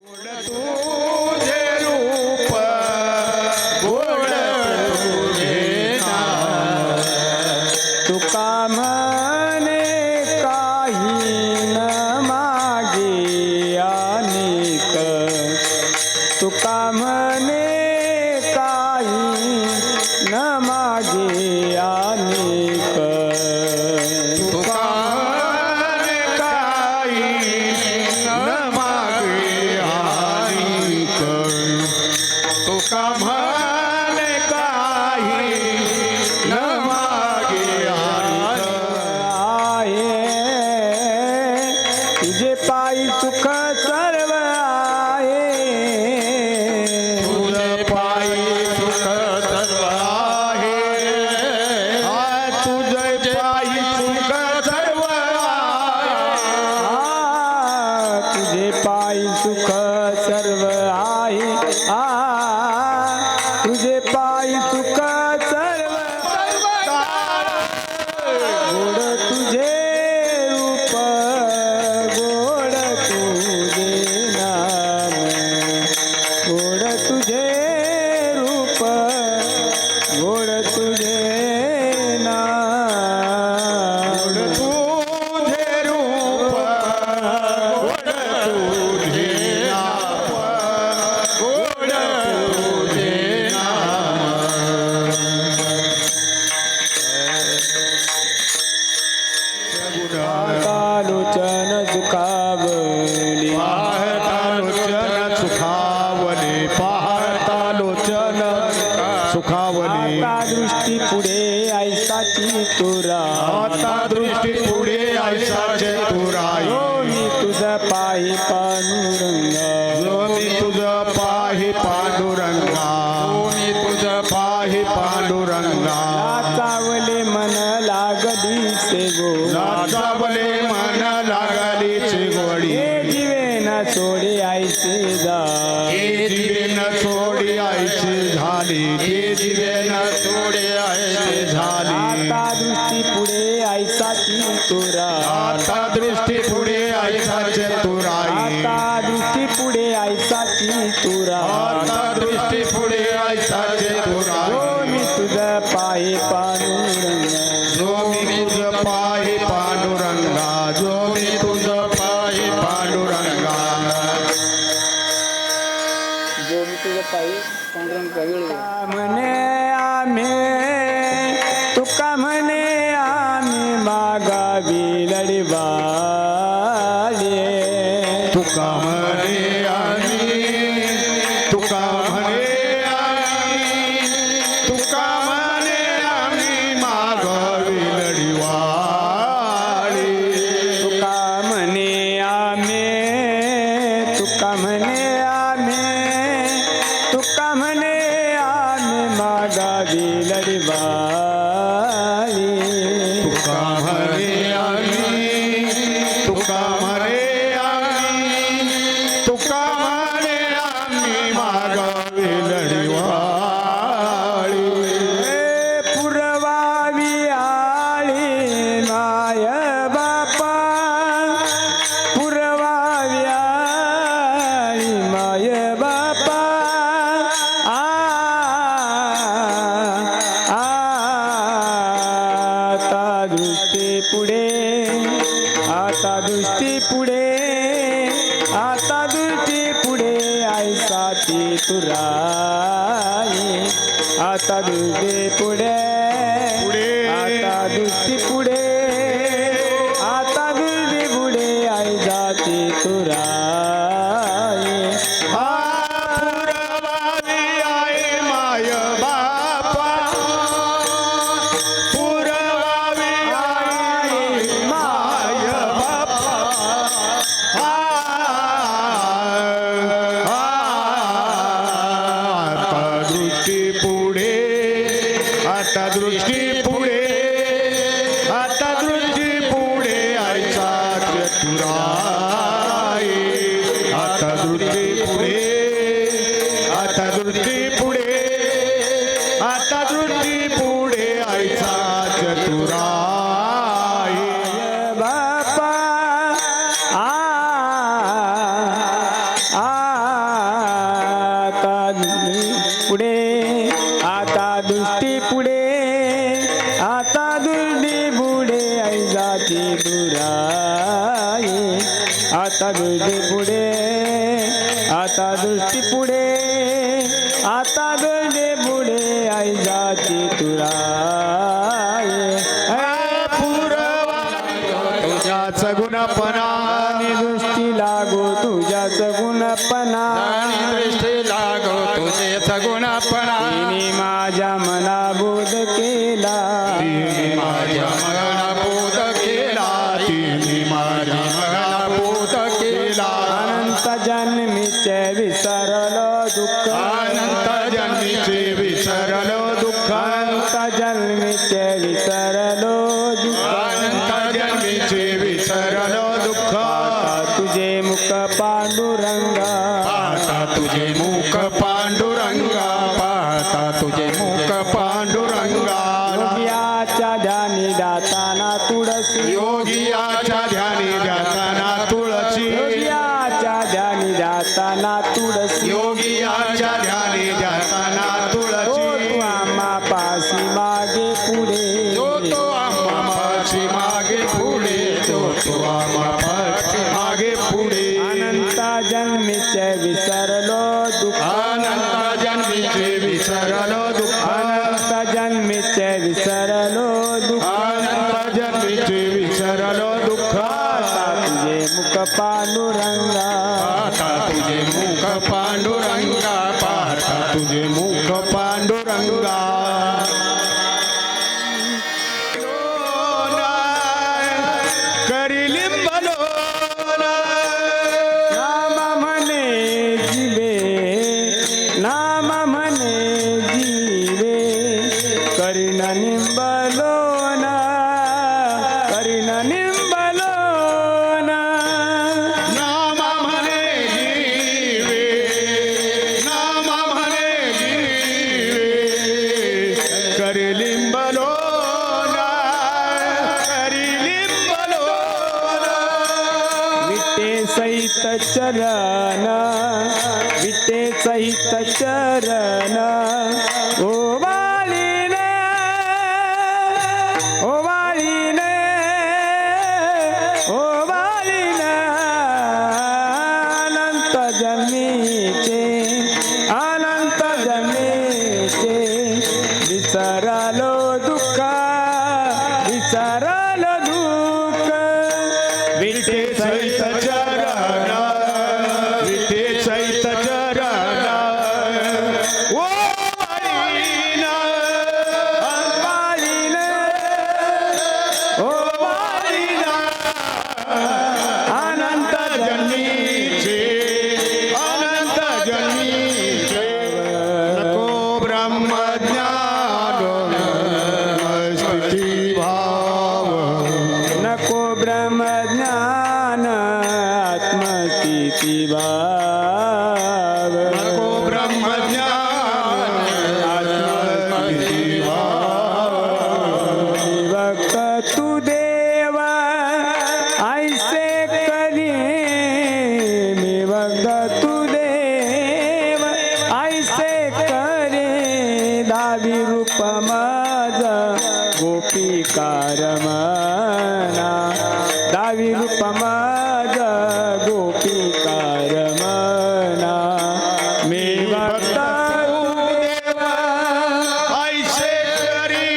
तुझे रूप गोड तुझे नाम तुका म्हणे काही न मागे अनेक तुका म्हणे काही न मागे अनेक तुका काही न मागे आणिक तुका म्हणे काही न मागे आणिक आहे तुझे पायी सुख सर्व आहे तुझे पायी सुख सर्व आहे तुझे पायी सुख सर्व तुझे पायी सुख सर्व आहे तुझे पायी सुख सर्व गोड तुझे रूप गोड तुझे नाम गोड तुझे रूप गोड तुझे नाम तुझे रूप गोड तुझे नाम गोड तुझे लोचन सुखावली लोचन सुखावले पाहता लोचन सुखावले आता दृष्टी पुढे ऐसाची तुरा आता दृष्टी पुढे ऐसाचे तुराई मी तुझा पायी पांडुरंग जो मी तुझ पाही पांडुरंगा मी तुझ पाही पांडुरंगा चावले मन लागली से गो लाजावले मन लागलीची गोडी हे जीवे न सोडे ऐसे जा हे जीवे न सोडी आईची झाली हे जीवे न सोडी आईची झाली आता दृष्टी पुढे ऐसाची तुरा आता दृष्टी पुढे ऐसाचे तुराई आता दृष्टी पुढे ऐसाची तुरा आता दृष्टी पुढे ऐसाचे जो तुराई मी तुझा पायी पांडुरंग जो मी तुझ पाही पांडुरंगा जो मी तुझ पाही पांडुरंगा जो मी तुझा पायी पांडुरंग म्हणे आम्ही तुका म्हणे आम्ही मागावी लढवाले तुका म्हणे आम्ही तुका म्हणे आम्ही तुका म्हणे आम्ही मागवी लढवाळी तुका म्हणे आम्ही तुका म्हणे आम्ही तुका म्हणे आम्ही मागावी लढवाली तुका म्हणे आम्ही तुका म्हणे आम्ही तुका म्हणे आम्ही मागवी लढवाळी पुरवावी आळी माय बापा पुरवावी आळी माय बापा आता दृष्टी पुढे आता दृष्टी पुढे आता दृष्टी पुढे ऐसाची तुराई आता दृष्टी पुढे आता दृष्टी पुढे आता दृष्टी पुढे आई जाती तुराई पुरवावी आई माय बापा पुरवावी आई माय बापा आता दृष्टी पुढे आता दृष्टी पुढे आता दृष्टी पुढे आईचा चतुराई आता दृष्टी पुढे आता दृष्टी पुढे आता दृष्टी पुढे आईचा चतुराई बापा आ जाती दुराये आता दृष्टी पुढे आता दृष्टी पुढे आता दृष्टी पुढे आई जाती तुराये तुझ्याच गुणपणा आणि दृष्टी लागो तुझ्याच गुणपणा दृष्टी लागो तुझे सगुणपणा तिने माझ्या मना बोध केला तिने माझ्या मगना बोध केला तिने माझ्या मगना बोध केला अनंत जन्मीचे विसरलो दुःख अनंत जन्मीचे विसरलो दुःख अनंत जन्मीचे विसरलो दुःख अनंत जन्मीचे विसरलो दुःख आता तुझे मुख पांडुरंगा पाहता तुझे मुख पांडुरंगा पाहता तुझे मुख पांडुरंगा योग्याच्या ध्यानी जाताना तुळसी योगियाच्या ध्यानी जाताना तुळशी योग्याच्या ध्यानी जाताना तुळसी योगियाच्या ध्यानी जाताना ओ तुळशी तू आम्हा पाशी मागे पुढे जो तो आम्हा पाठी मागे पुढे जो तो आम्हा पाठी मागे पुढे अनंत जन्मीचे विसरलो दुःख अनंत जन्मीचे विसरलो दुःख अनंत जन्मीचे विसरलो दुःख अनंत जन्मीचे विसरलो दुःख आता तुझे मुख पांडुरंगा पाहता तुझे मुख पांडुरंगा पाहता तुझे मुख पांडुरंगा करी लिंबलोना नाम म्हणे जीवे नाम म्हणे जीवे करीन निंबलोना करीन निंबलोना नाम म्हणे जीवे नाम म्हणे जीवे करी लिंबलोना करी लिंबलोना विटे सहित चरण विटे सहित चरण ओ वाळीने ओ वाळीने ओ वाळीने अनंत जन्मीचे अनंत जन्मीचे विसरलो दुःख विसरलो दुःख विठे सहित चरण विठे सहित चरण ओ वाळीना वाळीने ओ वाळीने अनंत जन्मीचे अनंत जन्मीचे नको ब्रह्मज्ञान स्थिती भाव नको ब्रह्मज्ञान आत्मस्थिती भाव नको ब्रह्मज्ञान आत्मस्थिती भाव विभक्त तू देव ऐसे करी मी भक्त तू देव ऐसे करे दावी रूप माझ गोपिकार मना दावी रूप माझ गोपिकार मना मी भक्त तू देव ऐसे करी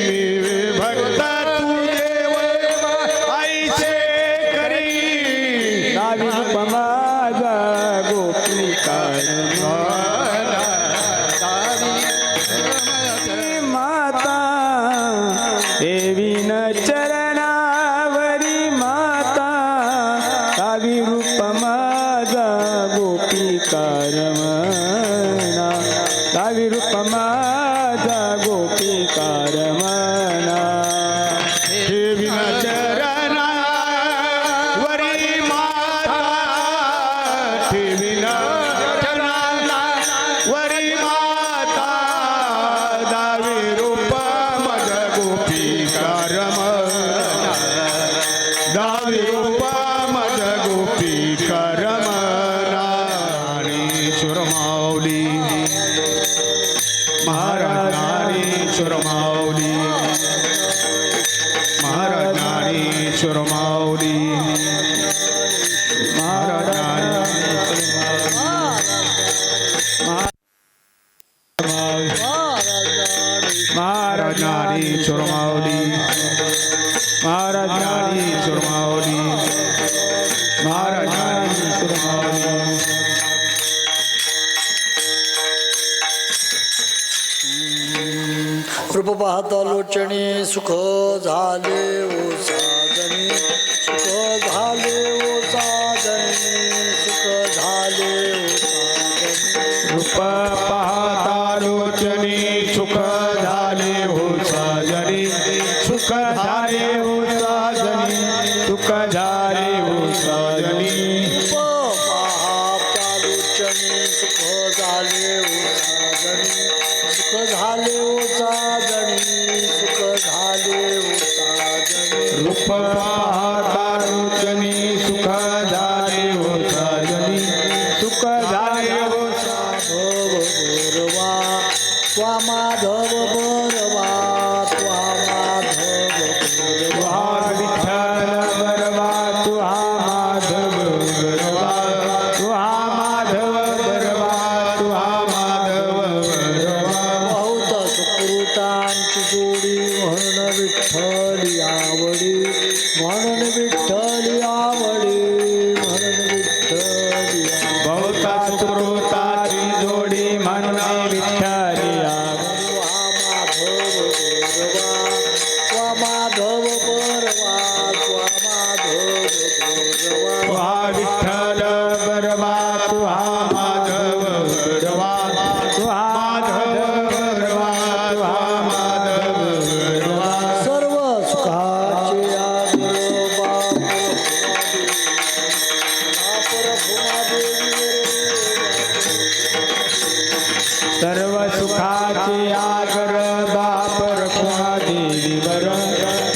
मी भक्त तू देव ऐसे करी दावी रूप माझ गोपिकार माता देवीन चरणावरी माता दावी रूप माझा गोपिकार मना दावी रूप माझा गोपिकार मना देवी चरणा वरी माता देवी चरणा वरी माता दावी रूप मद गोपिकार दावी रूप मद गोपिकार ज्ञानेश्वर माऊली महाराज ज्ञानेश्वर माऊली महाराज चुरमावली महाराजांनी चुरमावली महाराजांनी चुरमावली महाराजांनी चुरमावली कृप पाहता लोचणी सुख झाले ओ साजणी सुख झाले ओ साजणी सुख झाले ओ साजणी रूप पाहता लोचनी सुख झाले हो साजनी सुख झाले हो साजनी सुख झाले हो साजनी पाहता लोचणी सुख झाले ओ साजणी सुख झाले ओ साजणी सुख झाले ओ साजणी रूप पाहता लोचनी सुख झाले हो साजनी सुख झाले हो माधव बरवा त्वा माधव बरवा तुहा माधव बरवा तुहा माधव बरवा बहुत सुकृतांची जोडी म्हणून विठ्ठली आवडी म्हणून विठ्ठली आवडी म्हणून विठ्ठली बहुता सुकृताची जोडी म्हणून विठ्ठली माधव बरवा तुहा विठ्ठल बरवा तुहा माधव बरवा तुहा माधव बरवा तुहा माधव बरवा सर्व सुखाचे सर्व सुखाचे आगर बाप रखुमा देवीवर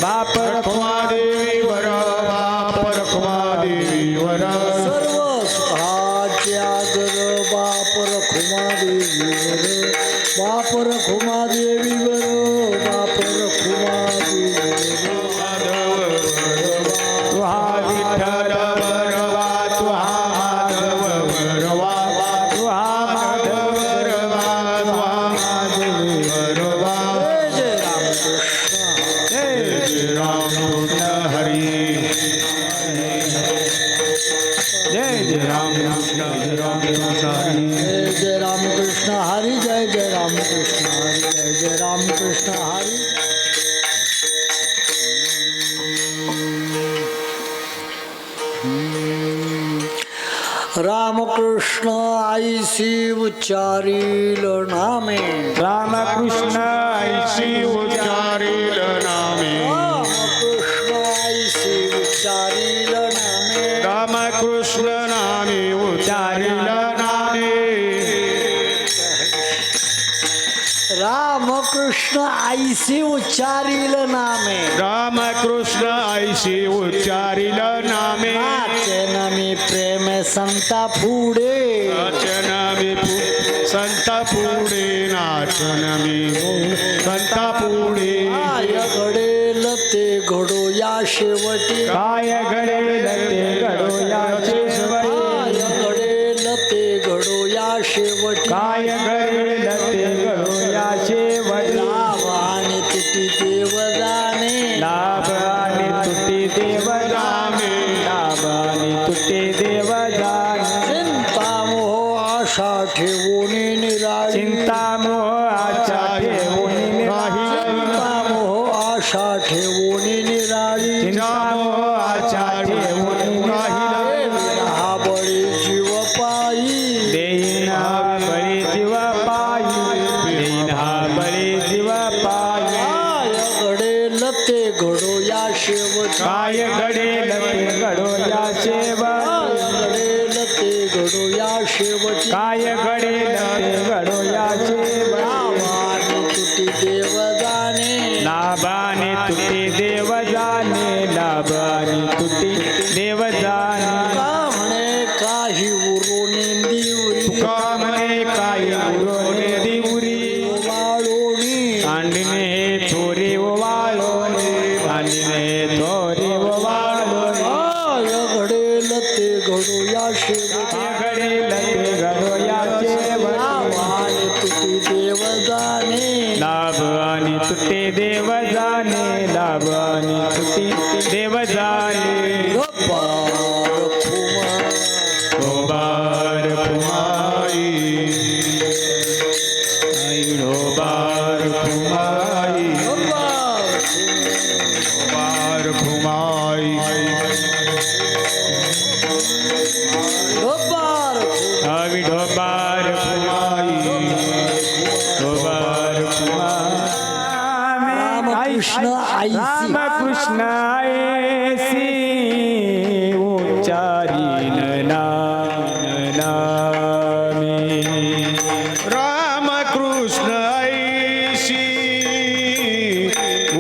बाप रखुमा देवीवर बाप रखुमा देवीवर सर्व सुखाचे आगर बाप रखुमा देवीवर बाप रखुमा देवीवर बाप रखुमा देवीवर तुहा विठ्ठल बरवा तुहा माधव बरवा तुहा माधव बरवा तुहा माधव बरवा जय रामकृष्ण जय रामकृष्ण हरी जय रामकृष्ण हरी जय रामकृष्ण हरी जय जय रामकृष्ण हरी जय रामकृष्ण हरी रामकृष्ण आईसी उच्चारील नामे रामकृष्ण ऐशी उच्चारील नामे रामकृष्ण आईसी उच्चारील नामे रामकृष्ण नामे उच्चारील नामे रामकृष्ण आईसी उच्चारील नामे रामकृष्ण ऐशी उच्चारील नामे वाचन मी प्रेम संता पुढे नाचन मी संता पुढे नाचन मी संता पुढे काय घडेल ते घडो या शेवटी काय घडेल ते घडो या शेवटी काय घडेल ते घडो या शेवटी काय घडेल ते घडो या शेवटी लाभ आणि तुटी देव जाणे लाभ आणि तुटी देव जाणे लाभ आणि तुटी देव जाणे चिंता मोह आशा ठेवून निराळी चिंता मोह आशा ठेवून निराळी चिंता मोह आशा ठेवून निराळी चिंता मोह आशा ठेवून निराळी हा बळी जीव पायी देईन हा बळी जीव पायी देईन हा बळी जीव पायी काय घडेल ते घडो या शेवटी काय घडेल ते घडो या शेवटी घडेल ते घडो या शेवटी काय घडेल ते घडो या शेवटी नावाने तुटी देव जाणे लाभाने तुटी देव जाणे लाभाने तुटी देव जाणे का म्हणे काही उरून दिवरी तुका म्हणे काही उरोने दिवरी वाळोणी अंडीने थोरी वाळोने अंडीने थोरी वाळोने देव जाणे ढोबार फुमाई ढोबार फुमाई ढोबार फुमाई आम्ही ढोबार फुमाई ढोबार रामकृष्ण आईसी. रामकृष्ण आईसी उच्चारीन नामी रामकृष्ण ऐशी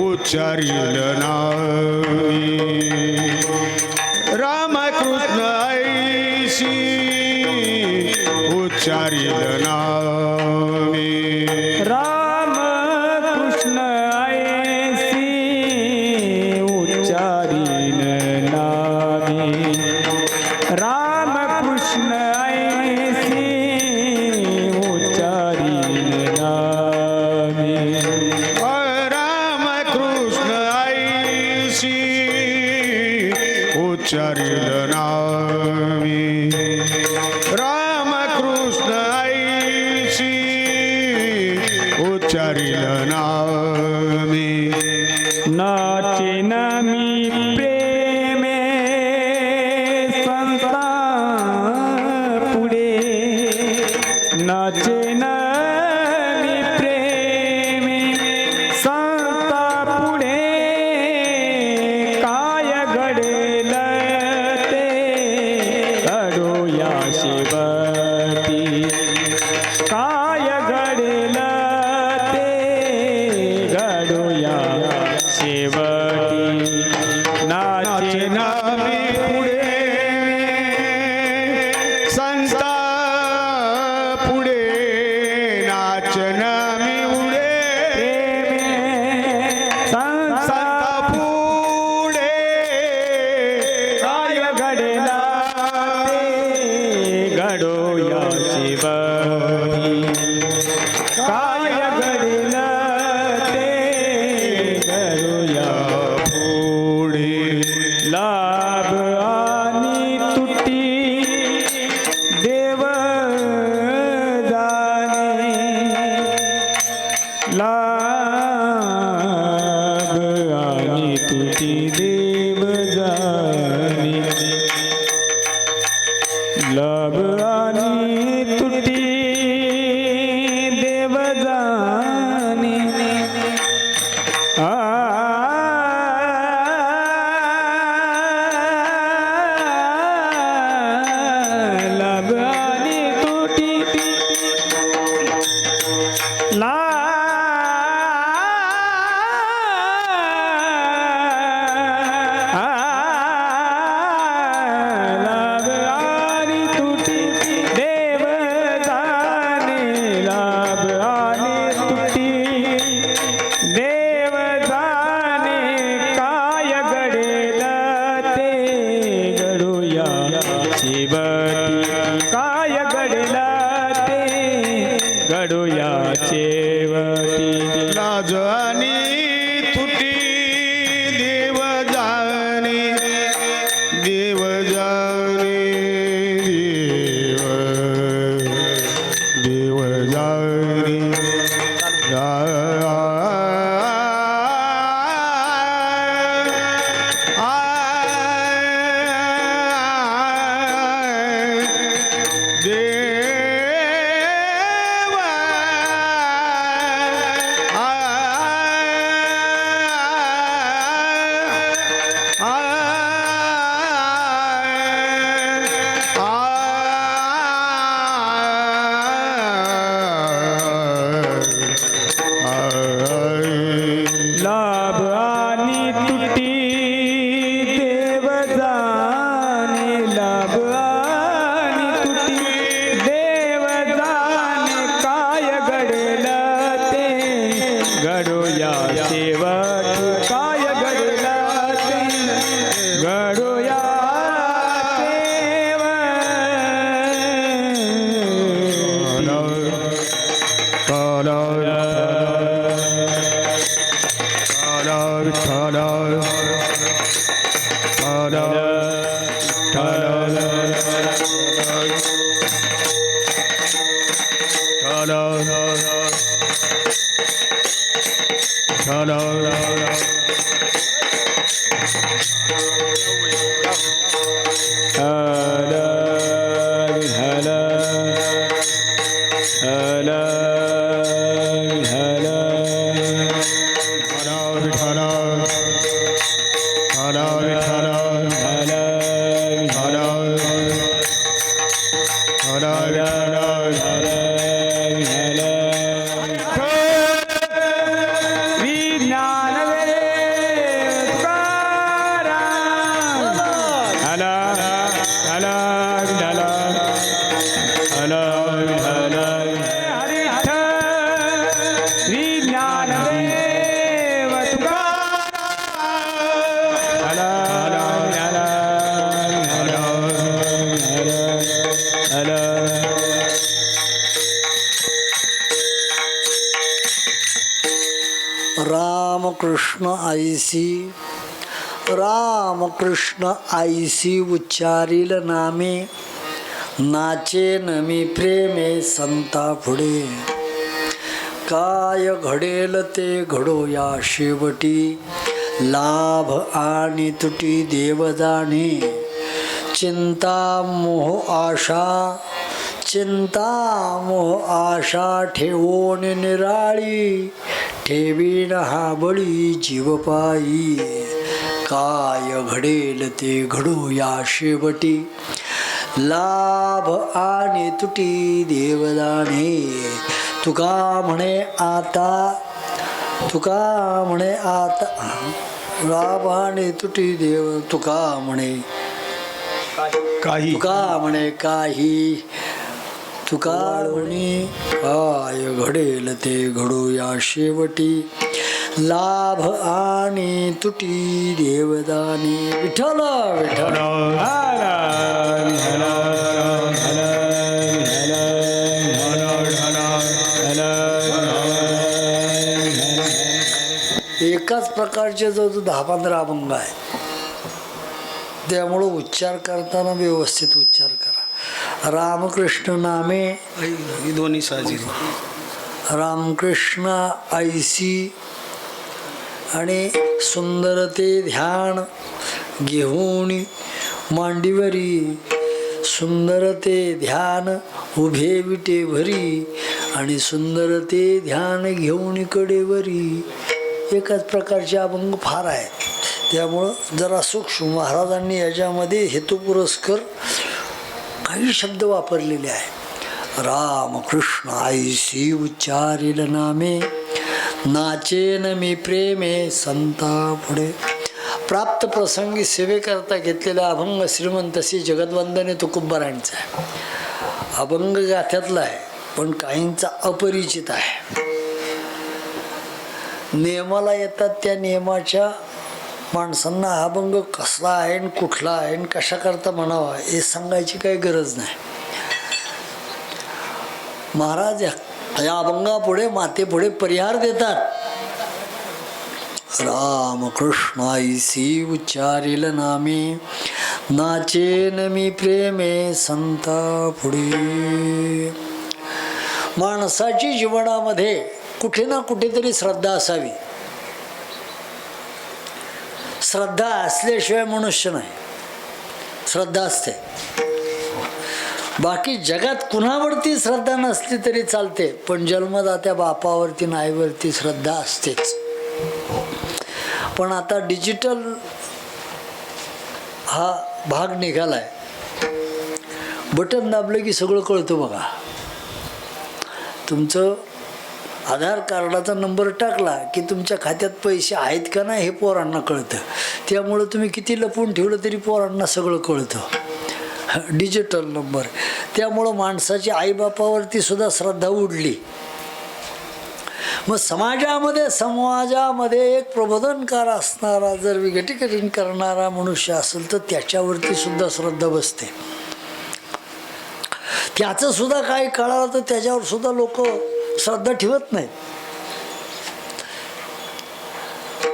उच्चारील नामी रामकृष्ण ऐशी उच्चारील नामी राम कृष्ण ऐसी उच्चारीन नामी राम कृष्ण ऐसी उच्चारीन नामी रामकृष्ण ऐशी उच्चारील नामी रामकृष्ण ऐशी उच्चारील नामी नाचे नामी प्रेमे संता पुढे नाचे नामी प्रेमे संता पुढे काय घडेल ते घडोया शेवटी काय घडेल ते घडोया शेवटी नाचे नामी पुढे संता पुढे नाच नामी उडे संता पुढे काय घडेला ते घडोया शेवटी काय घडेला ते घडोया पुढे लाभ आणि तुटी देव जाणे लाभ आणि तुटी देव जाणे लाभ आणि तुटी देव जाणे लाभ आणि तुटी लाभ आणि तुटी देव जाणे लाभ आणि तुटी देव जाणे काय घडेल ते घडूया शेवटी काय घडेल ते घडूया शेवटी लाज आणि तुटी देव जाणे देव जाणे देव जाणे लाभ आणि तुटी देव जाणे लाभ आणि तुटी देव जाणे काय घडेल ते घडोया शेवटी काय घडेल ते घडोया रामकृष्ण आईसी रामकृष्ण आईसी उच्चारील नामे नाचे नमी प्रेमे संता पुढे काय घडेल ते घडो या शेवटी लाभ आणि तुटी देव जाणे चिंता मोह आशा ठेवून निराळी ठेवीन हा बळी जीवपायी काय घडेल ते घडो या शेवटी लाभ आणि तुटी देवदाणे तुका म्हणे आता लाभ आणि तुटी देव तुका म्हणे काही तुका म्हणे काय घडेल ते घडो या शेवटी लाभ आणि तुटी देवदानी विठ्ठल विठ्ठल एकाच प्रकारचे जो 10-15 अभंग आहे त्यामुळं उच्चार करताना व्यवस्थित उच्चार करा. रामकृष्ण नामे दोन्ही साजी रामकृष्ण आईसी आणि सुंदरते ध्यान घेऊन मांडीवरी सुंदरते ध्यान उभे विटे भरी आणि सुंदरते ध्यान घेऊन कडेवरी एकाच प्रकारचे अभंग फार आहेत. त्यामुळं जरा सूक्ष्म महाराजांनी याच्यामध्ये हेतुपुरस्कर काही शब्द वापरलेले आहेत. रामकृष्ण आईसी उच्चारील नामे नाचेन मी प्रेमे संता पुढे प्राप्त प्रसंगी सेवेकरता घेतलेला अभंग श्रीमंत श्री जगद्वंदने तुकोबारायांचा आहे. अभंग गाथ्यातला आहे पण काहींचा अपरिचित आहे. नियमाला येतात त्या नियमाच्या माणसांना हा अभंग कसला आहे आणि कुठला आहे आणि कशा करता म्हणावा हे सांगायची काही गरज नाही. महाराज या अभंगापुढे मातेपुढे परिहार देतात. रामकृष्ण आईसी उच्चारील नामे नाचेन मी प्रेमे संता पुढे. माणसाची जीवनामध्ये कुठे ना कुठेतरी श्रद्धा असावी. श्रद्धा असल्याशिवाय मनुष्य नाही. श्रद्धा असते. बाकी जगात कुणावरती श्रद्धा नसली तरी चालते पण जन्मदात्या बापावरती आणि आईवरती श्रद्धा असतेच. पण आता डिजिटल हा भाग निघालाय. बटन दाबलं की सगळं कळतं बघा. तुमचं आधार कार्डाचा नंबर टाकला की तुमच्या खात्यात पैसे आहेत का नाही हे पोरांना कळतं. त्यामुळं तुम्ही किती लपवून ठेवलं तरी पोरांना सगळं कळतं. Digital number. त्यामुळं माणसाची आईबापावरती सुद्धा श्रद्धा उडली. मग समाजामध्ये एक प्रबोधनकार असणारा जर विघटीकरण करणारा मनुष्य असेल तर त्याच्यावरती सुद्धा श्रद्धा बसते. त्याचं सुद्धा काही कळालं तर त्याच्यावर सुद्धा लोक श्रद्धा ठेवत नाहीत.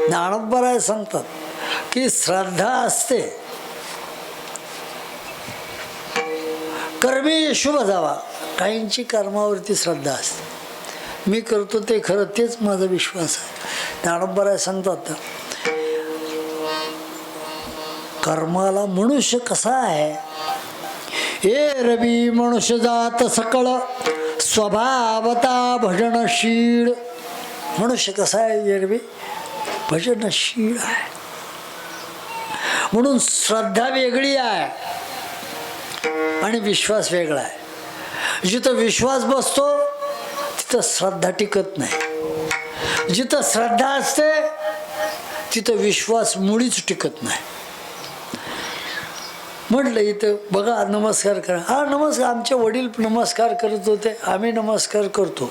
ज्ञानोबराय सांगतात की श्रद्धा असते कर्मे शुभ जावा. काहींची कर्मावरती श्रद्धा असते. मी करतो ते खरं, तेच माझा विश्वास आहे. ज्ञानोबा सांगतात कर्माला मनुष्य कसा आहे. ए रवी मनुष्य जात सकळ स्वभावता भजनशील. मनुष्य कसा आहे ए रवी, भजनशील आहे. म्हणून श्रद्धा वेगळी आहे आणि विश्वास वेगळा आहे. जिथं विश्वास बसतो तिथं श्रद्धा टिकत नाही. जिथं श्रद्धा असते तिथं विश्वास मुळीच टिकत नाही. म्हटलं इथं बघा नमस्कार करा. हा नमस्कार, आमचे वडील नमस्कार करत होते, आम्ही नमस्कार करतो,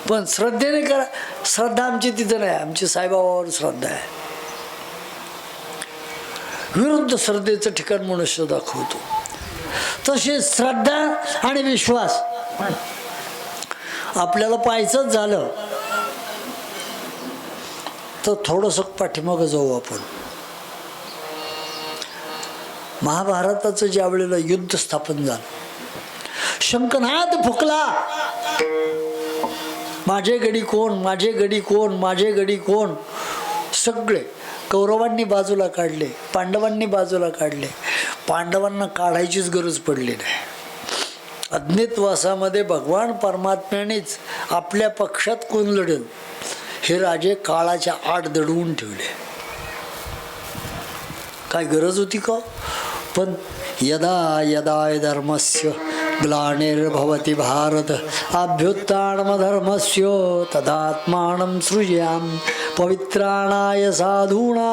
पण श्रद्धेने करा. श्रद्धा आमची तिथं नाही. आमची साईबाबावर श्रद्धा आहे. विरुद्ध श्रद्धेचं ठिकाण मनुष्य दाखवतो. तसे श्रद्धा आणि विश्वास आपल्याला पाहायचंच झालं तर थोडंसं पाठीमागं जाऊ आपण. महाभारताचं ज्या वेळेला युद्ध स्थापन झालं, शंखनाद फुकला. माझे गडी कोण, माझे गडी कोण, माझे गडी कोण. सगळे कौरवांनी बाजूला काढले, पांडवांनी बाजूला काढले. पांडवांना काढायचीच गरज पडली नाही. अज्ञातवासामध्ये भगवान परमात्म्यानेच आपल्या पक्षात कोण लढेल हे राजे काळाच्या आड दडवून ठेवले. काय गरज होती का. पण यदा यदा धर्मस्य ग्लानिर्भवति भारत अभ्युत्थानमधर्मस्य तदात्मानं सृज्याम पवित्राणाय साधूना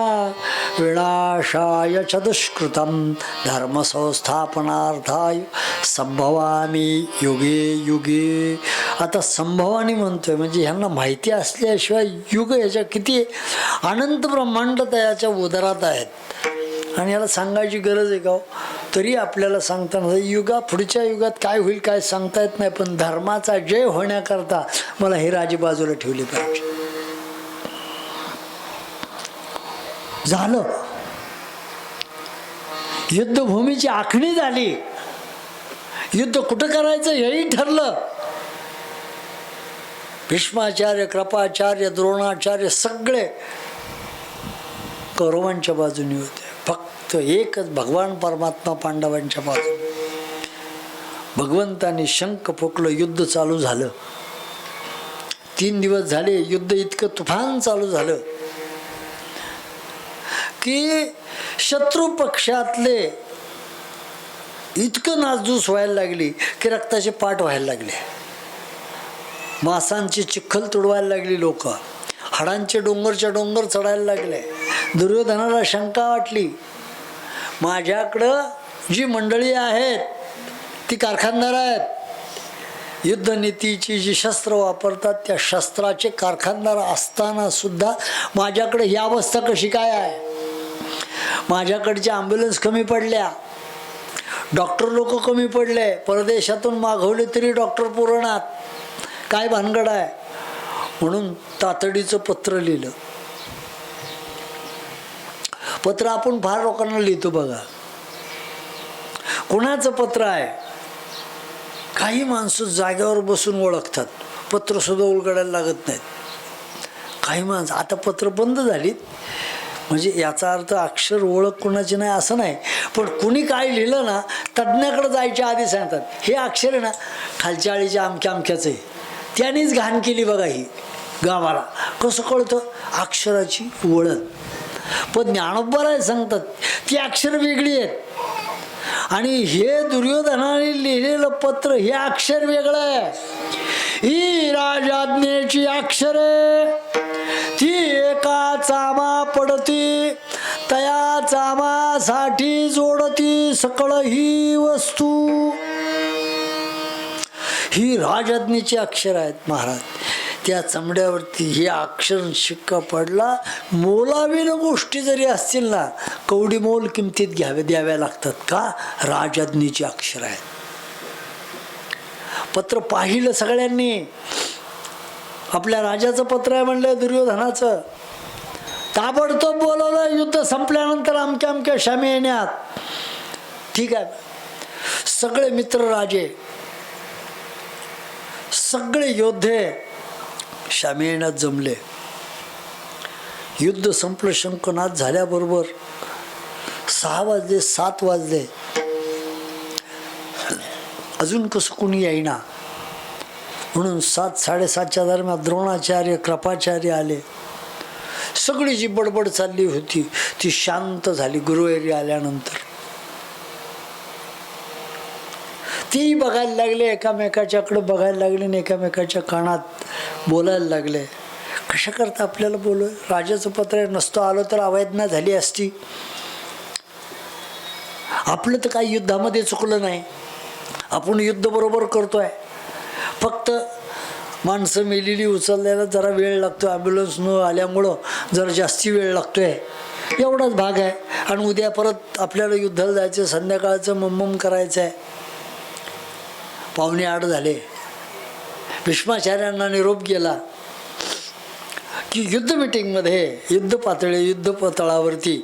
विनाशाय च दुष्कृतं धर्मसंस्थापनार्थाय संभवामी युगे युगे. आता संभवानी म्हणतोय म्हणजे ह्यांना माहिती असल्याशिवाय युग याच्या किती अनंत ब्रह्मांड याच्या उदरात आहेत आणि याला सांगायची गरज आहे का. तरी आपल्याला सांगताना युगा पुढच्या युगात काय होईल काय सांगता येत नाही, पण धर्माचा जय होण्याकरता मला हे राजे बाजूला ठेवले पाहिजे. झालं, युद्धभूमीची आखणी झाली. युद्ध कुठं करायचं हेही ठरलं. भीष्माचार्य, कृपाचार्य, द्रोणाचार्य सगळे कौरवांच्या बाजूने होते. फक्त एकच भगवान परमात्मा पांडवांच्या बाजूने. भगवंताने शंख फुकलं, युद्ध चालू झालं. 3 दिवस झाले युद्ध इतकं तुफान चालू झालं की शत्रू पक्षातले इतकं नासधूस व्हायला लागली की रक्ताचे पाट व्हायला लागले. मांसांची चिखल तुडवायला लागली लोक. हाडांचे डोंगरच्या डोंगर चढायला लागले. दुर्योधनाला शंका वाटली, माझ्याकडं जी मंडळी आहेत ती कारखानदार आहेत. युद्धनीतीची जी शस्त्र वापरतात त्या शस्त्राचे कारखानदार असताना सुद्धा माझ्याकडे ही अवस्था कशी काय आहे. माझ्याकडच्या ॲम्ब्युलन्स कमी पडल्या, डॉक्टर लोक कमी पडले, परदेशातून मागवले तरी डॉक्टर पुरवणार. काय भानगड आहे. म्हणून तातडीचं पत्र लिहिलं. पत्र आपण फार लोकांना लिहितो बघा. कोणाचं पत्र आहे. काही माणसं जागेवर बसून ओळखतात, पत्र सुद्धा उलगडायला लागत नाहीत. काही माणसं आता पत्र बंद झालीत म्हणजे याचा अर्थ अक्षर ओळख कोणाची नाही असं नाही, पण कुणी काय लिहिलं ना तज्ज्ञाकडे जायच्या आधी सांगतात हे अक्षर आहे ना खालच्या आळीच्या अमक्या अमक्याचं आहे, त्यानेच घाण केली बघा ही गावाला. कसं कळतं. अक्षराची ओळख. पण ज्ञानोबा सांगतात ती अक्षर वेगळी आहेत आणि हे दुर्योधनाने लिहिलेलं पत्र हे अक्षर वेगळं आहे. ही राजाज्ञेची अक्षरे ती एका चामा पडती तया चामासाठी जोडती सकळ ही वस्तू. ही राजाज्ञेची अक्षर आहेत महाराज. त्या चमड्यावरती हे अक्षर शिक्का पडला. मोलावीन गोष्टी जरी असतील ना कवडी मोल किमतीत द्याव्या लागतात का. राजाज्ञेची अक्षर आहेत. पत्र पाहिलं सगळ्यांनी. आपल्या राजाचं पत्र आहे म्हणलं दुर्योधनाचं. ताबडतोब बोलवलं युद्ध संपल्यानंतर अमक्या अमक्या शामी येण्यात. ठीक आहे. सगळे मित्र राजे, सगळे योद्धे शामियानात जमले. युद्ध संपलं. शंखनाद झाल्याबरोबर 6 वाजले, 7 वाजले, अजून कसं कोणी येईना. म्हणून 7, 7:30च्या दरम्यान द्रोणाचार्य, कृपाचार्य आले. सगळी जी बडबड चालली होती ती शांत झाली. गुरुवारी आल्यानंतर ती बघायला लागले, एकामेकाच्याकडे बघायला लागले आणि एकामेकाच्या कानात बोलायला लागले. कशा करता आपल्याला बोलू? राजाचं पत्र नसतं आलं तर अवैधना झाली असती. आपलं तर काही युद्धामध्ये चुकलं नाही. आपण युद्ध बरोबर करतोय. फक्त माणसं मेलेली उचलल्याला जरा वेळ लागतो. ॲम्ब्युलन्स न आल्यामुळं जरा जास्ती वेळ लागतोय, एवढाच भाग आहे. आणि उद्या परत आपल्याला युद्धाला जायचं, संध्याकाळचं मम्मम करायचं आहे. 7:45 झाले. भीष्माचार्यांना निरोप गेला की युद्ध मीटिंगमध्ये, युद्ध तळावरती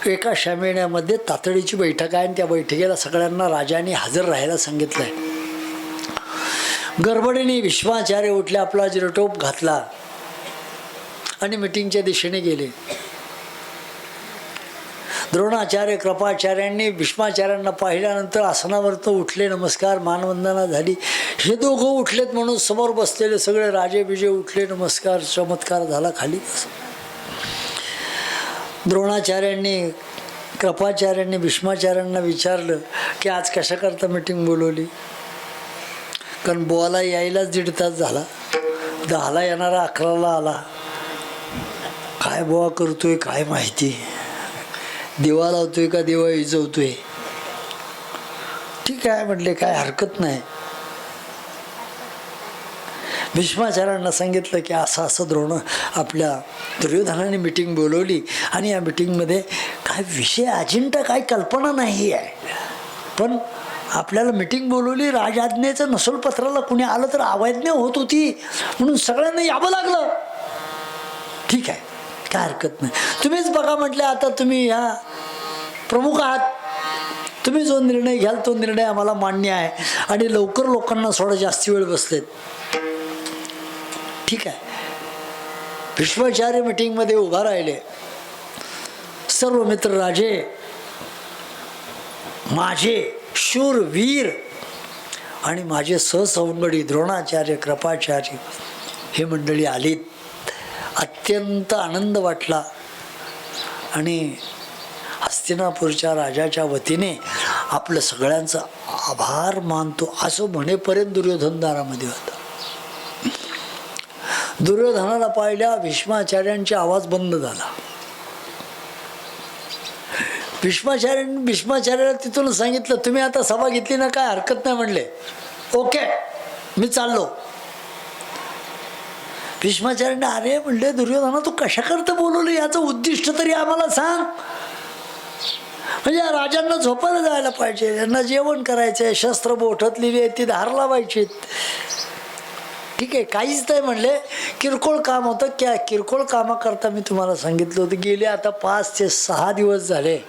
एका शामियानामध्ये तातडीची बैठक आहे आणि त्या बैठकीला सगळ्यांना राजाने हजर राहायला सांगितलं आहे. गडबडीने भीष्माचार्य उठले, आपला जिरटोप घातला आणि मीटिंगच्या दिशेने गेले. द्रोणाचार्य, कृपाचार्यांनी भीष्माचार्यांना पाहिल्यानंतर आसनावरती उठले, नमस्कार, मानवंदना झाली. हे दोघं उठलेत म्हणून समोर बसलेले सगळे राजे बिजे उठले, नमस्कार, चमत्कार झाला, खाली बस. द्रोणाचार्यांनी, कृपाचार्यांनी भीष्माचार्यांना विचारलं की आज कशा करता मीटिंग बोलवली? कारण बोला यायलाच 1.5 तास झाला. 10ला येणारा 11ला आला. काय बोवा करतोय काय माहिती, दिवा लावतोय का दिवा विजवतोय? ठीक आहे म्हटले, काय हरकत नाही. भीष्माचार्यांना सांगितलं की असं असं द्रोण आपल्या दुर्योधनाने मीटिंग बोलवली आणि या मीटिंगमध्ये काय विषय अजिंठा काय कल्पना नाही आहे, पण आपल्याला मीटिंग बोलवली, राजआज्ञेचं नसल पत्राला कुणी आलं तर अवैज्ञा होत होती म्हणून सगळ्यांना यावं लागलं. ठीक आहे, काय हरकत नाही, तुम्हीच बघा म्हटलं. आता तुम्ही ह्या प्रमुख आहात, तुम्ही जो निर्णय घ्याल तो निर्णय आम्हाला मान्य आहे आणि लवकर लोकांना थोडा जास्ती वेळ बसलेत. ठीक आहे. भीष्माचार्य मीटिंगमध्ये उभा राहिले. सर्व मित्र राजे, माझे शूरवीर आणि माझे सहसवंगडी द्रोणाचार्य, कृपाचार्य हे मंडळी आलीत. अत्यंत आनंद वाटला आणि हस्तिनापूरच्या राजाच्या वतीने आपलं सगळ्यांचा आभार मानतो असं म्हणेपर्यंत दुर्योधन दारामध्ये होता. दुर्योधनाला पाहिल्या भीष्माचार्यांचा आवाज बंद झाला. भीष्माचार्याला तिथून सांगितलं, तुम्ही आता सभा घेतली ना, काय हरकत नाही म्हणले. ओके, मी चाललो. भीष्माचार्यांना, अरे म्हणले दुर्योधना, तू कशा करता बोलवलं, याचं उद्दिष्ट तरी आम्हाला सांग. म्हणजे या राजांना झोपायला जायला पाहिजे, यांना जेवण करायचं आहे, शस्त्र बोठतलेली आहे ती धार लावायची. ठीक आहे, काहीच नाही म्हणले, किरकोळ काम होतं. क्या किरकोळ कामाकरता मी तुम्हाला सांगितलं होतं. गेले आता 5 ते 6 दिवस झाले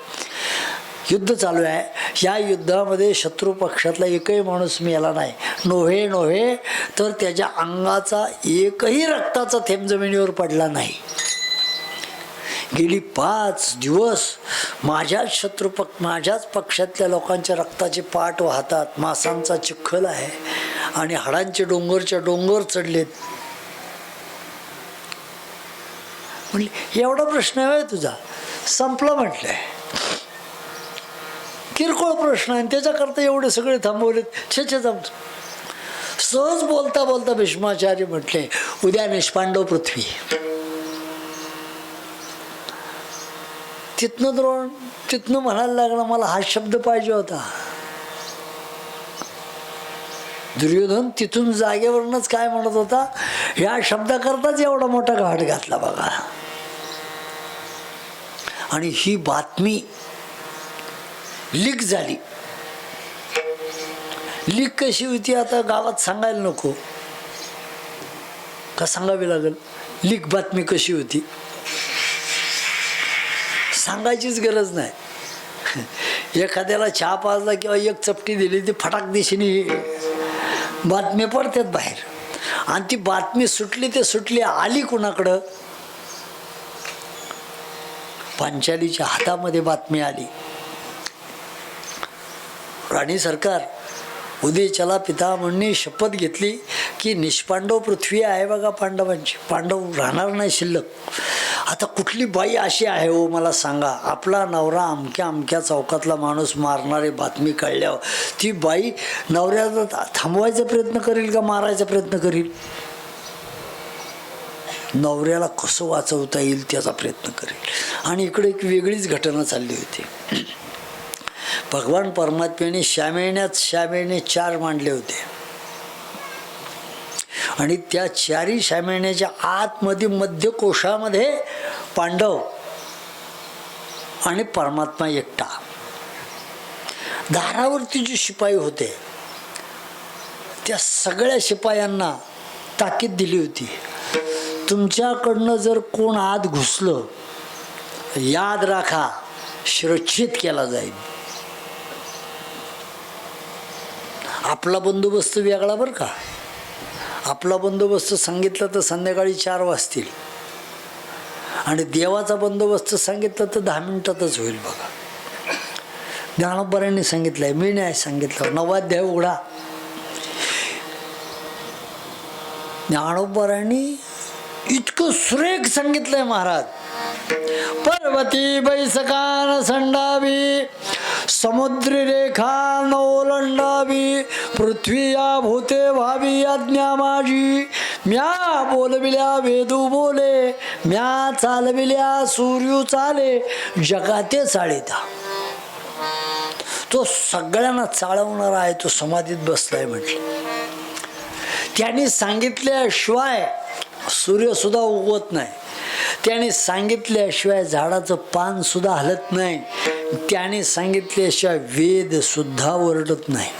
युद्ध चालू आहे. या युद्धामध्ये शत्रू पक्षातला एकही माणूस मेला नाही. नव्हे तर त्याच्या अंगाचा एकही रक्ताचा थेंब जमिनीवर पडला नाही. गेली 5 दिवस माझ्याच पक्षातल्या लोकांच्या रक्ताचे पाट वाहतात. मांसांचा चिखल आहे आणि हाडांचे डोंगरच्या डोंगर चढलेत. म्हणले एवढा प्रश्न आहे तुझा, संपला म्हटलंय. किरकोळ प्रश्न आहे त्याच्याकरता एवढे सगळे थांबवलेत. छे सहज बोलता बोलता भीष्माचार्य म्हटले, उद्या निष्पांडव पृथ्वी. तिथनं म्हणायला लागला, मला हा शब्द पाहिजे होता. दुर्योधन तिथून जागेवरूनच काय म्हणत होता, या शब्दाकरताच एवढा मोठा घाट घातला बघा. आणि ही बातमी लीक झाली. लीक कशी होती आता गावात सांगायला नको का, सांगावी लागेल. लीक बातमी कशी होती सांगायचीच गरज नाही. एखाद्याला चहा पाजला किंवा एक चपटी दिली ती फटाक दिशेने बातम्या पडतात बाहेर. आणि ती बातमी सुटली ते सुटली, आली कुणाकडं? पांचालीच्या हातामध्ये बातमी आली. राणी सरकार उदयचला पितामहांनी शपथ घेतली की निष्पांडव पृथ्वी आहे बघा पांडवांची, पांडव राहणार नाही शिल्लक. आता कुठली बाई अशी आहे हो मला सांगा, आपला नवरा अमक्या अमक्या चौकातला माणूस मारणारी बातमी कळल्यावर ती बाई नवऱ्याचा थांबवायचा प्रयत्न करेल का मारायचा प्रयत्न करेल? नवऱ्याला कसं वाचवता येईल त्याचा प्रयत्न करेल. आणि इकडे एक वेगळीच घटना चालली होती. भगवान परमात्म्याने श्यामेणे 4 मांडले होते आणि त्या 4ही श्यामेण्याच्या आतमध्ये मध्य कोशामध्ये पांडव आणि परमात्मा एकटा. दारावरती जे शिपाई होते त्या सगळ्या शिपायांना ताकीद दिली होती, तुमच्याकडनं जर कोण आत घुसलं याद राखा शिरच्छेद केला जाईल. आपला बंदोबस्त वेगळा बरं का. आपला बंदोबस्त सांगितलं तर संध्याकाळी 4 वाजतील आणि देवाचा बंदोबस्त सांगितलं तर 10 मिनिटातच होईल बघा. ज्ञानोबांनी सांगितलंय, मी नाही सांगितलं. 9वा अध्याय उघडा. ज्ञानोबांनी इतकं सुरेख सांगितलंय महाराज. पर्वती बैसकान संडावी समुद्री रेखा नोलंडावी पृथ्वी या भूते व्हावी आज्ञा माझी. म्या बोलविल्या वेदू बोले म्या चालविल्या सूर्यू चाले जगाते चाळिता. तो सगळ्यांना चालवणारा आहे, तो समाधीत बसलाय म्हटलं. त्यांनी सांगितल्याशिवाय सूर्य सुद्धा उगवत नाही, त्याने सांगितल्याशिवाय झाडाचं पान सुद्धा हलत नाही, त्याने सांगितल्याशिवाय वेद सुद्धा ओरडत नाही,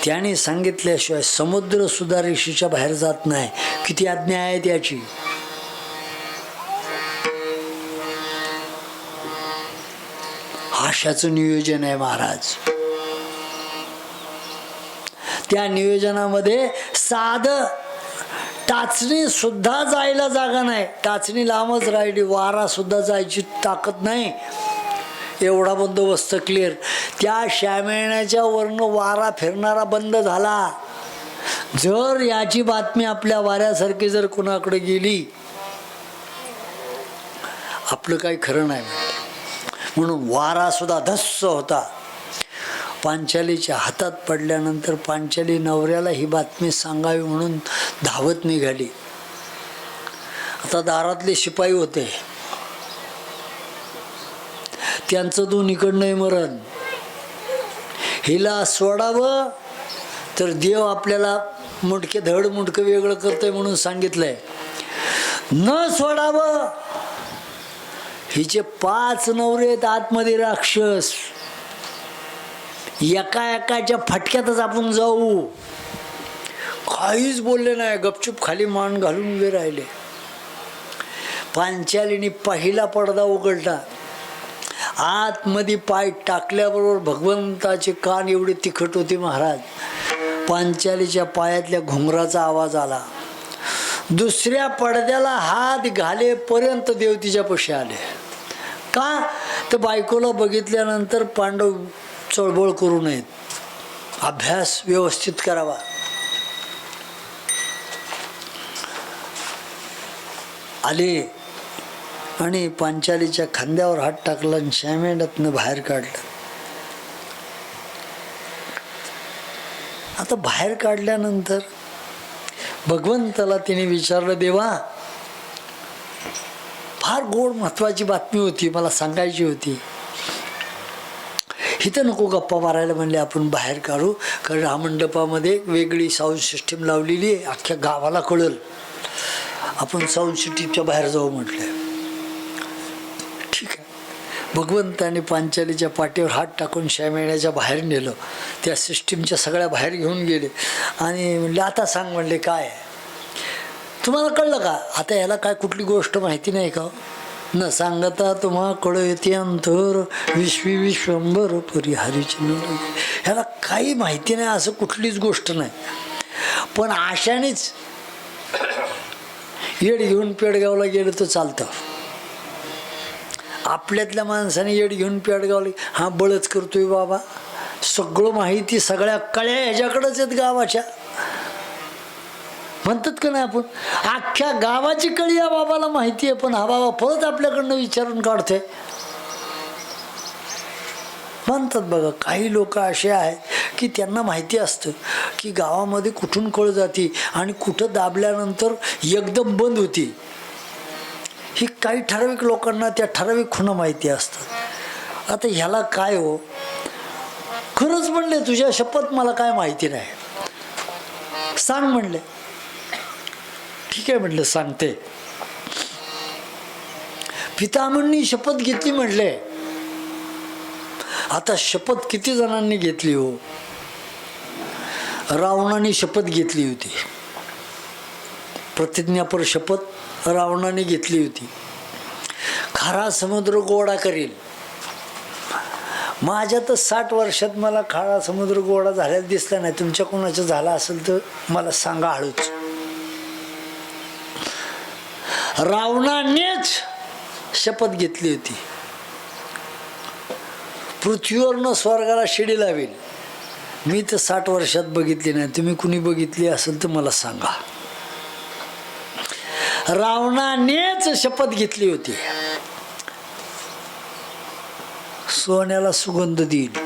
त्याने सांगितल्याशिवाय समुद्र सुद्धा रेषेच्या बाहेर जात नाही. किती आज्ञा आहे त्याची. अशाचं नियोजन आहे महाराज. त्या नियोजनामध्ये साधं टाचणी सुद्धा जायला जागा नाही. टाचणी लांबच राहिली, वारा सुद्धा जायची ताकद नाही. एवढा बंदोबस्त क्लिअर. त्या श्यामेण्याच्या वरनं वारा फिरणारा बंद झाला. जर याची बातमी आपल्या वाऱ्यासारखी जर कुणाकडे गेली आपलं काही खरं नाही. म्हणून वारा सुद्धा धस्स होता. पांचालीच्या हातात पडल्यानंतर पांचाली नवऱ्याला ही बातमी सांगावी म्हणून धावत निघाली. आता दारातले शिपाई होते, त्यांचं दोन्हीकडनं मरण. हिला सोडावं तर देव आपल्याला मुंडके धड मुंडकं वेगळं करतंय म्हणून सांगितलंय. न सोडावं, हिचे 5 नवरे आहेत आतमध्ये राक्षस, एका एकाच्या फटक्यातच आपण जाऊ. काहीच बोलले नाही, गपचूप खाली मान घालून उभे राहिले. पांचालीने पहिला पडदा उघडला. आतमध्ये पाय टाकल्याबरोबर भगवंताचे कान एवढे तिखट होते महाराज. पांचालीच्या पायातल्या घुंगराचा आवाज आला. दुसऱ्या पडद्याला हात घालेपर्यंत देव तिच्यापाशी आले. का तर बायकोला बघितल्यानंतर पांडव चळबळ करू नयेत, अभ्यास व्यवस्थित करावा. आले आणि पांचालीच्या खांद्यावर हात टाकला आणि श्यामेण्यातनं बाहेर काढलं. आता बाहेर काढल्यानंतर भगवंताला तिने विचारलं, देवा फार गोड महत्वाची बातमी होती, मला सांगायची होती. इथं नको गप्पा मारायला म्हणले, आपण बाहेर काढू. कारण हा मंडपामध्ये वेगळी साऊंड सिस्टीम लावलेली आहे, अख्ख्या गावाला कळल. आपण साऊंड सिस्टीमच्या बाहेर जाऊ म्हटलं. ठीक आहे. भगवंताने पांचालीच्या पाठीवर हात टाकून श्यामेण्याच्या बाहेर नेलं. त्या सिस्टीमच्या सगळ्या बाहेर घेऊन गेले आणि म्हणले, आता सांग. म्हणले, काय तुम्हाला कळलं का? आता याला काय कुठली गोष्ट माहिती नाही का? न सांगता तुम्हा कळते अंतर विश्वी विश्वंभर परी हरीची नोंद. ह्याला काही माहिती नाही असं कुठलीच गोष्ट नाही. पण आशानेच येड घेऊन पेडगावला गेलं तर चालतं. आपल्यातल्या माणसाने येड घेऊन पेडगावला हा बळच करतोय बाबा. सगळं माहिती सगळ्या कळ्या ह्याच्याकडेच आहेत गावाच्या. म्हणतात का नाही आपण अख्ख्या गावाची कळी या बाबाला माहिती आहे, पण हा बाबा परत आपल्याकडनं विचारून काढतोय. म्हणतात बघा काही लोक असे आहेत की त्यांना माहिती असतं की गावामध्ये कुठून कळ जाते आणि कुठं दाबल्यानंतर एकदम बंद होती. ही काही ठराविक लोकांना त्या ठराविक खुणा माहिती असतात. आता ह्याला काय हो, खरंच म्हणले तुझ्या शपथ मला काय माहिती नाही, सांग म्हणले. ठीक आहे म्हटलं सांगते. पितामहनी शपथ घेतली म्हटले. आता शपथ किती जणांनी घेतली हो. रावणाने शपथ घेतली होती, प्रतिज्ञापर शपथ रावणाने घेतली होती. खारा समुद्र गोडा करील. माझ्या तर 60 वर्षात मला खारा समुद्र गोडा झालेला दिसला नाही. तुमच्या कोणाचं झाला असेल तर मला सांगा हळूच. रावणानेच शपथ घेतली होती पृथ्वीवरनं स्वर्गाला शिडी लावेल. मी तर 60 वर्षात बघितली नाही. तुम्ही कुणी बघितली असेल तर मला सांगा. रावणानेच शपथ घेतली होती सोन्याला सुगंध देईल.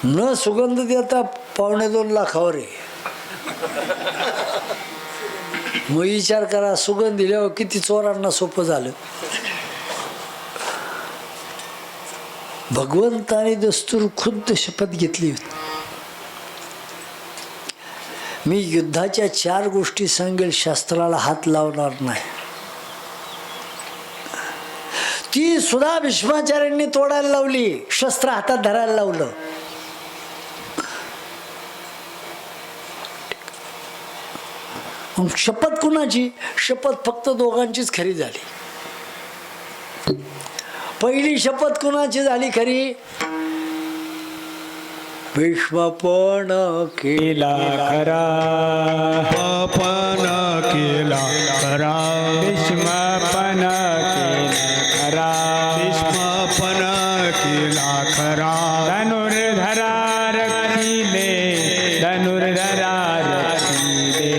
न सुगंध देता 2.25 लाखावर आहे. मग विचार करा सुगंध दिल्यावर किती चोरांना सोपं झालं. भगवंताने दस्तूर खुद्द शपथ घेतली होती. मी युद्धाच्या 4 गोष्टी सांगेल, शास्त्राला हात लावणार नाही. ती सुद्धा भीष्माचार्यांनी तोडायला लावली, शस्त्र हातात धरायला लावलं. मग शपथ कुणाची? शपथ फक्त दोघांचीच खरी झाली. पहिली शपथ कुणाची झाली खरी? भीष्मपण केला खरा, पण केला खरा, भीष्मपण केला खरा, भीष्मपण केला खरा. धनुर्धरा रक्षिले, धनुर्धरा रक्षिले,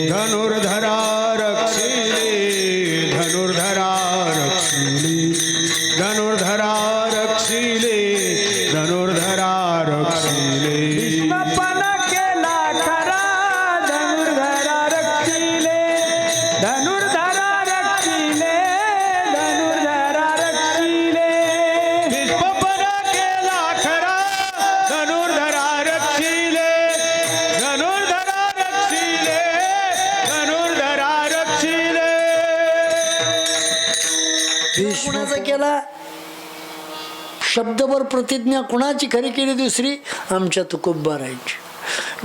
धनुर्धरा रक्षिले, धनुर्धरा रक्षिले, धनुर्धरा रक्षिले, धनुर्धरा रक्षिले. भीष्मपण केला खरा, धनुर्धरा रक्षिले, धनुर्धरा रक्षिले, धनुर्धरा रक्षिले. भीष्मपण केला खरा, धनुर्धरा रक्षिले, धनुर्धरा रक्षिले, धनुर्धरा रक्षिले. कुणाचा केला? शब्दभर प्रतिज्ञा कुणाची खरी केली? दुसरी आमच्या तुकोबारायची.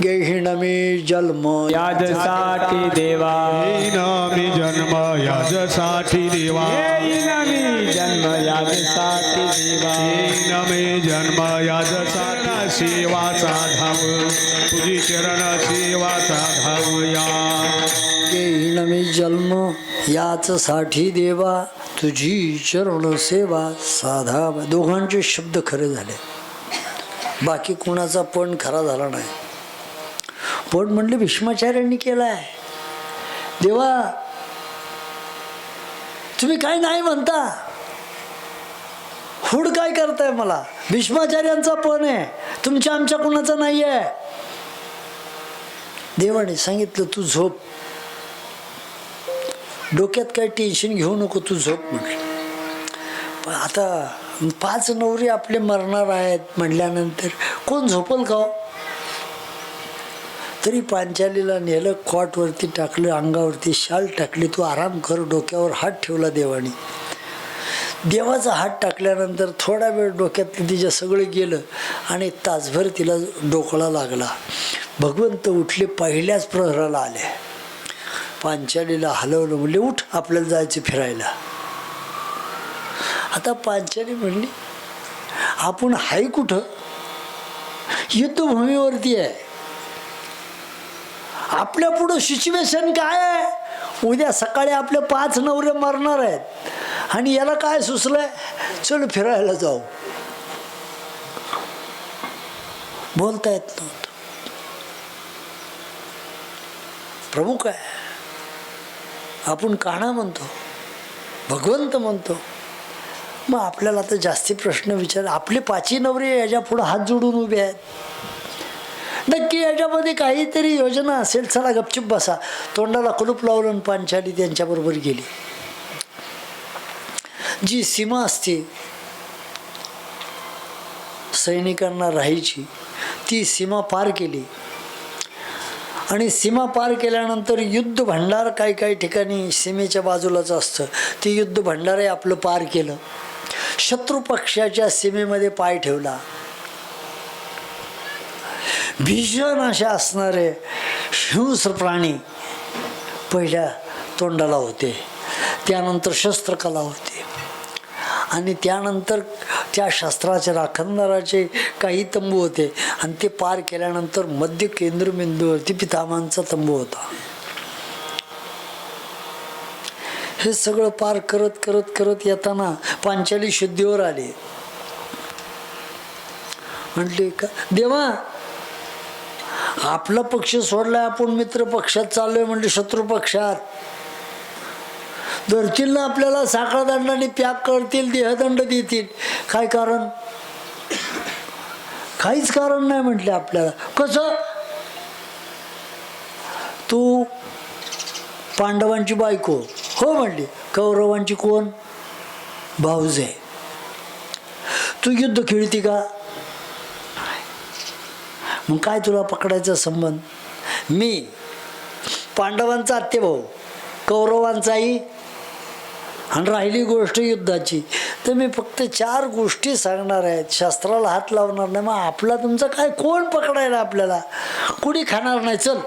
गेहीण मी जन्म याजसाठी देवा, येईन मी जन्म याजसाठी देवा, येईन मी जन्म याजसाठी देवा, येईन मी जन्म याजसाठी. सेवा साधाव तुझी चरण सेवा साधावया. गेहीण मी जन्म याच साठी देवा, तुझी चरण सेवा साधा. दोघांचे शब्द खरे झाले, बाकी कुणाचा पण खरा झाला नाही. पण म्हणले भीष्माचार्यांनी केलाय. देवा तुम्ही काय नाही म्हणता, हुड काय करताय मला? भीष्माचार्यांचा पण आहे, तुमच्या आमच्या कुणाचा नाही आहे. देवाने सांगितलं तू झोप, डोक्यात काही टेन्शन घेऊ नको, तू झोप म्हटलं. पण आता 5 नवरी आपले मरणार आहेत म्हटल्यानंतर कोण झोपल का? तरी पांचालीला नेलं, कॉटवरती टाकलं, अंगावरती शाल टाकली, तू आराम कर. डोक्यावर हात ठेवला देवाने. देवाचा हात टाकल्यानंतर थोडा वेळ डोक्यातलं तिच्या सगळं गेलं आणि तासभर तिला डोकळा लागला. भगवंत उठले, पहिल्याच प्रहराला आले. पांचालीला हलवलं, म्हणले उठ आपल्याला जायचं फिरायला. आता पांचाली म्हणली आपण हाय कुठं, युद्धभूमीवरती आहे, आपल्या पुढं सिच्युएशन काय आहे, उद्या सकाळी आपले 5 नवरे मरणार आहेत आणि याला काय सुचलंय, चल फिरायला जाऊ. बोलता येत नव्हतं. प्रभू काय, आपण कान्हा म्हणतो, भगवंत म्हणतो, मग आपल्याला तर जास्ती प्रश्न विचार. आपले 5 नवरे याच्या पुढे हात जोडून उभे आहेत, नक्की याच्यामध्ये काहीतरी योजना असेल. चला गपचूप बसा. तोंडाला कुलूप लावलं आणि पांचाली त्यांच्याबरोबर गेली. जी सीमा असते सैनिकांना राहायची, ती सीमा पार केली. आणि सीमा पार केल्यानंतर युद्ध भांडार काही काही ठिकाणी सीमेच्या बाजूलाच असतं, ते युद्ध भांडारही आपलं पार केलं. शत्रू पक्षाच्या सीमेमध्ये पाय ठेवला. भीषण असे असणारे हिंस्र प्राणी पहिल्या तोंडाला होते, त्यानंतर शस्त्रकला होती, आणि त्यानंतर त्या शस्त्राच्या राखणदाराचे काही तंबू होते. आणि ते पार केल्यानंतर मध्य केंद्रबिंदूवरती पितामहांचा तंबू होता. हे सगळं पार करत करत करत येताना पांचाली शुद्धीवर आली. म्हटले का देवा, आपला पक्ष सोडलाय, आपण मित्र पक्षात चाललोय, म्हणजे शत्रू पक्षात धरतील ना आपल्याला, साखळदंडाने पॅक करतील, देहदंड देतील. काय कारण, काहीच कारण नाही म्हटले आपल्याला. कसं, तू पांडवांची बायको, हो म्हटली. कौरवांची कोण, भाऊजे. तू युद्ध खेळती का, मग काय तुला पकडायचा संबंध. मी पांडवांचा आत्तेभाऊ, कौरवांचाही. आणि राहिली गोष्ट युद्धाची, तर मी फक्त 4 गोष्टी सांगणार आहेत, शास्त्राला हात लावणार नाही. मग आपला तुमचा काय, कोण पकडायला आपल्याला, कुणी खाणार नाही. चल.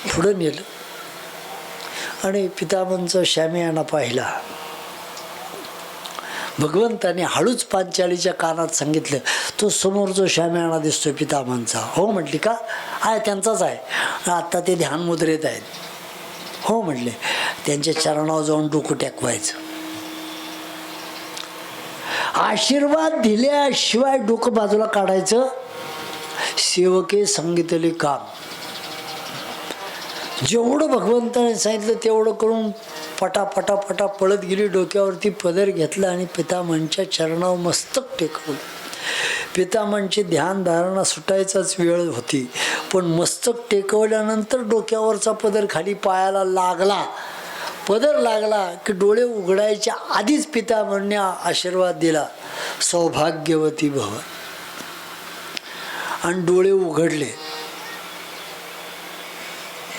पुढं नेलं आणि पितामहांचा शामियाना पाहिला. भगवंताने हळूच पांचालीच्या कानात सांगितलं, तो समोरचा शामियाना दिसतोय पितामहांचा. हो म्हटली. का आहे, त्यांचाच आहे, आता ते ध्यान मुद्रेत आहेत. हो म्हटले. त्यांच्या चरणावर जाऊन डोकं टेकवायचं. आशीर्वाद दिल्याशिवाय डोकं बाजूला काढायचं. सेवके सांगितले काम. जेवढं भगवंताने सांगितलं तेवढं करून पटापटा पटा पळत गेली. डोक्यावरती पदर घेतला आणि पितामहांच्या चरणावर मस्तक टेकवलं. पितामहांची ध्यान धारणा सुटायचाच वेळ होती, पण मस्तक टेकवल्यानंतर डोक्यावरचा पदर खाली पायाला लागला. पदर लागला की डोळे उघडायच्या आधीच पितामहांनी आशीर्वाद दिला, सौभाग्यवती भव. आणि डोळे उघडले.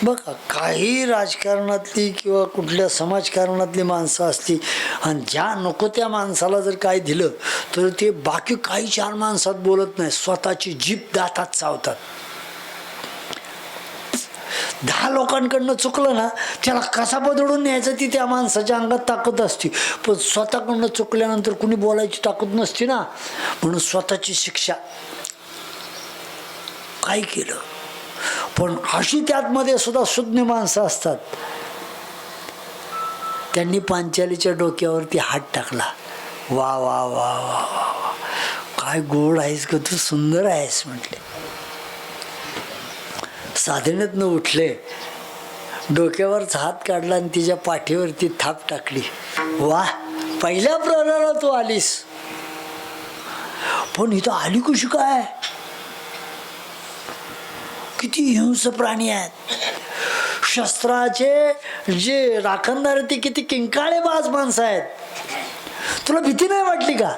बघा, काही राजकारणातली किंवा कुठल्या समाजकारणातली माणसं असती आणि ज्या नको त्या माणसाला जर काय दिलं तर ते बाकी काही 4 माणसात बोलत नाही, स्वतःची जीभ दातात चावतात. 10 लोकांकडनं चुकलं ना, त्याला कसा बदलून न्यायचं ती त्या माणसाच्या अंगात ताकद असते, पण स्वतःकडनं चुकल्यानंतर कुणी बोलायची ताकद नसते ना, म्हणून स्वतःची शिक्षा. काय केलं, पण अशी त्यातमध्ये सुद्धा सुज्ञ माणसं असतात. त्यांनी पांचालीच्या डोक्यावरती हात टाकला. वा वा वा वा वा, काय गोड आहेस ग तू, सुंदर आहेस म्हटले. साधनेतन उठले, डोक्यावरचा हात काढला आणि तिच्या पाठीवरती थाप टाकली. वा, पहिल्या प्रहराला तू आलीस, पण इथं आली कशी काय, किती हिंस्र प्राणी आहेत. शस्त्राचे जे राखणदार ते किती किंकाळे बाज माणसं आहेत. तुला भीती नाही वाटली का,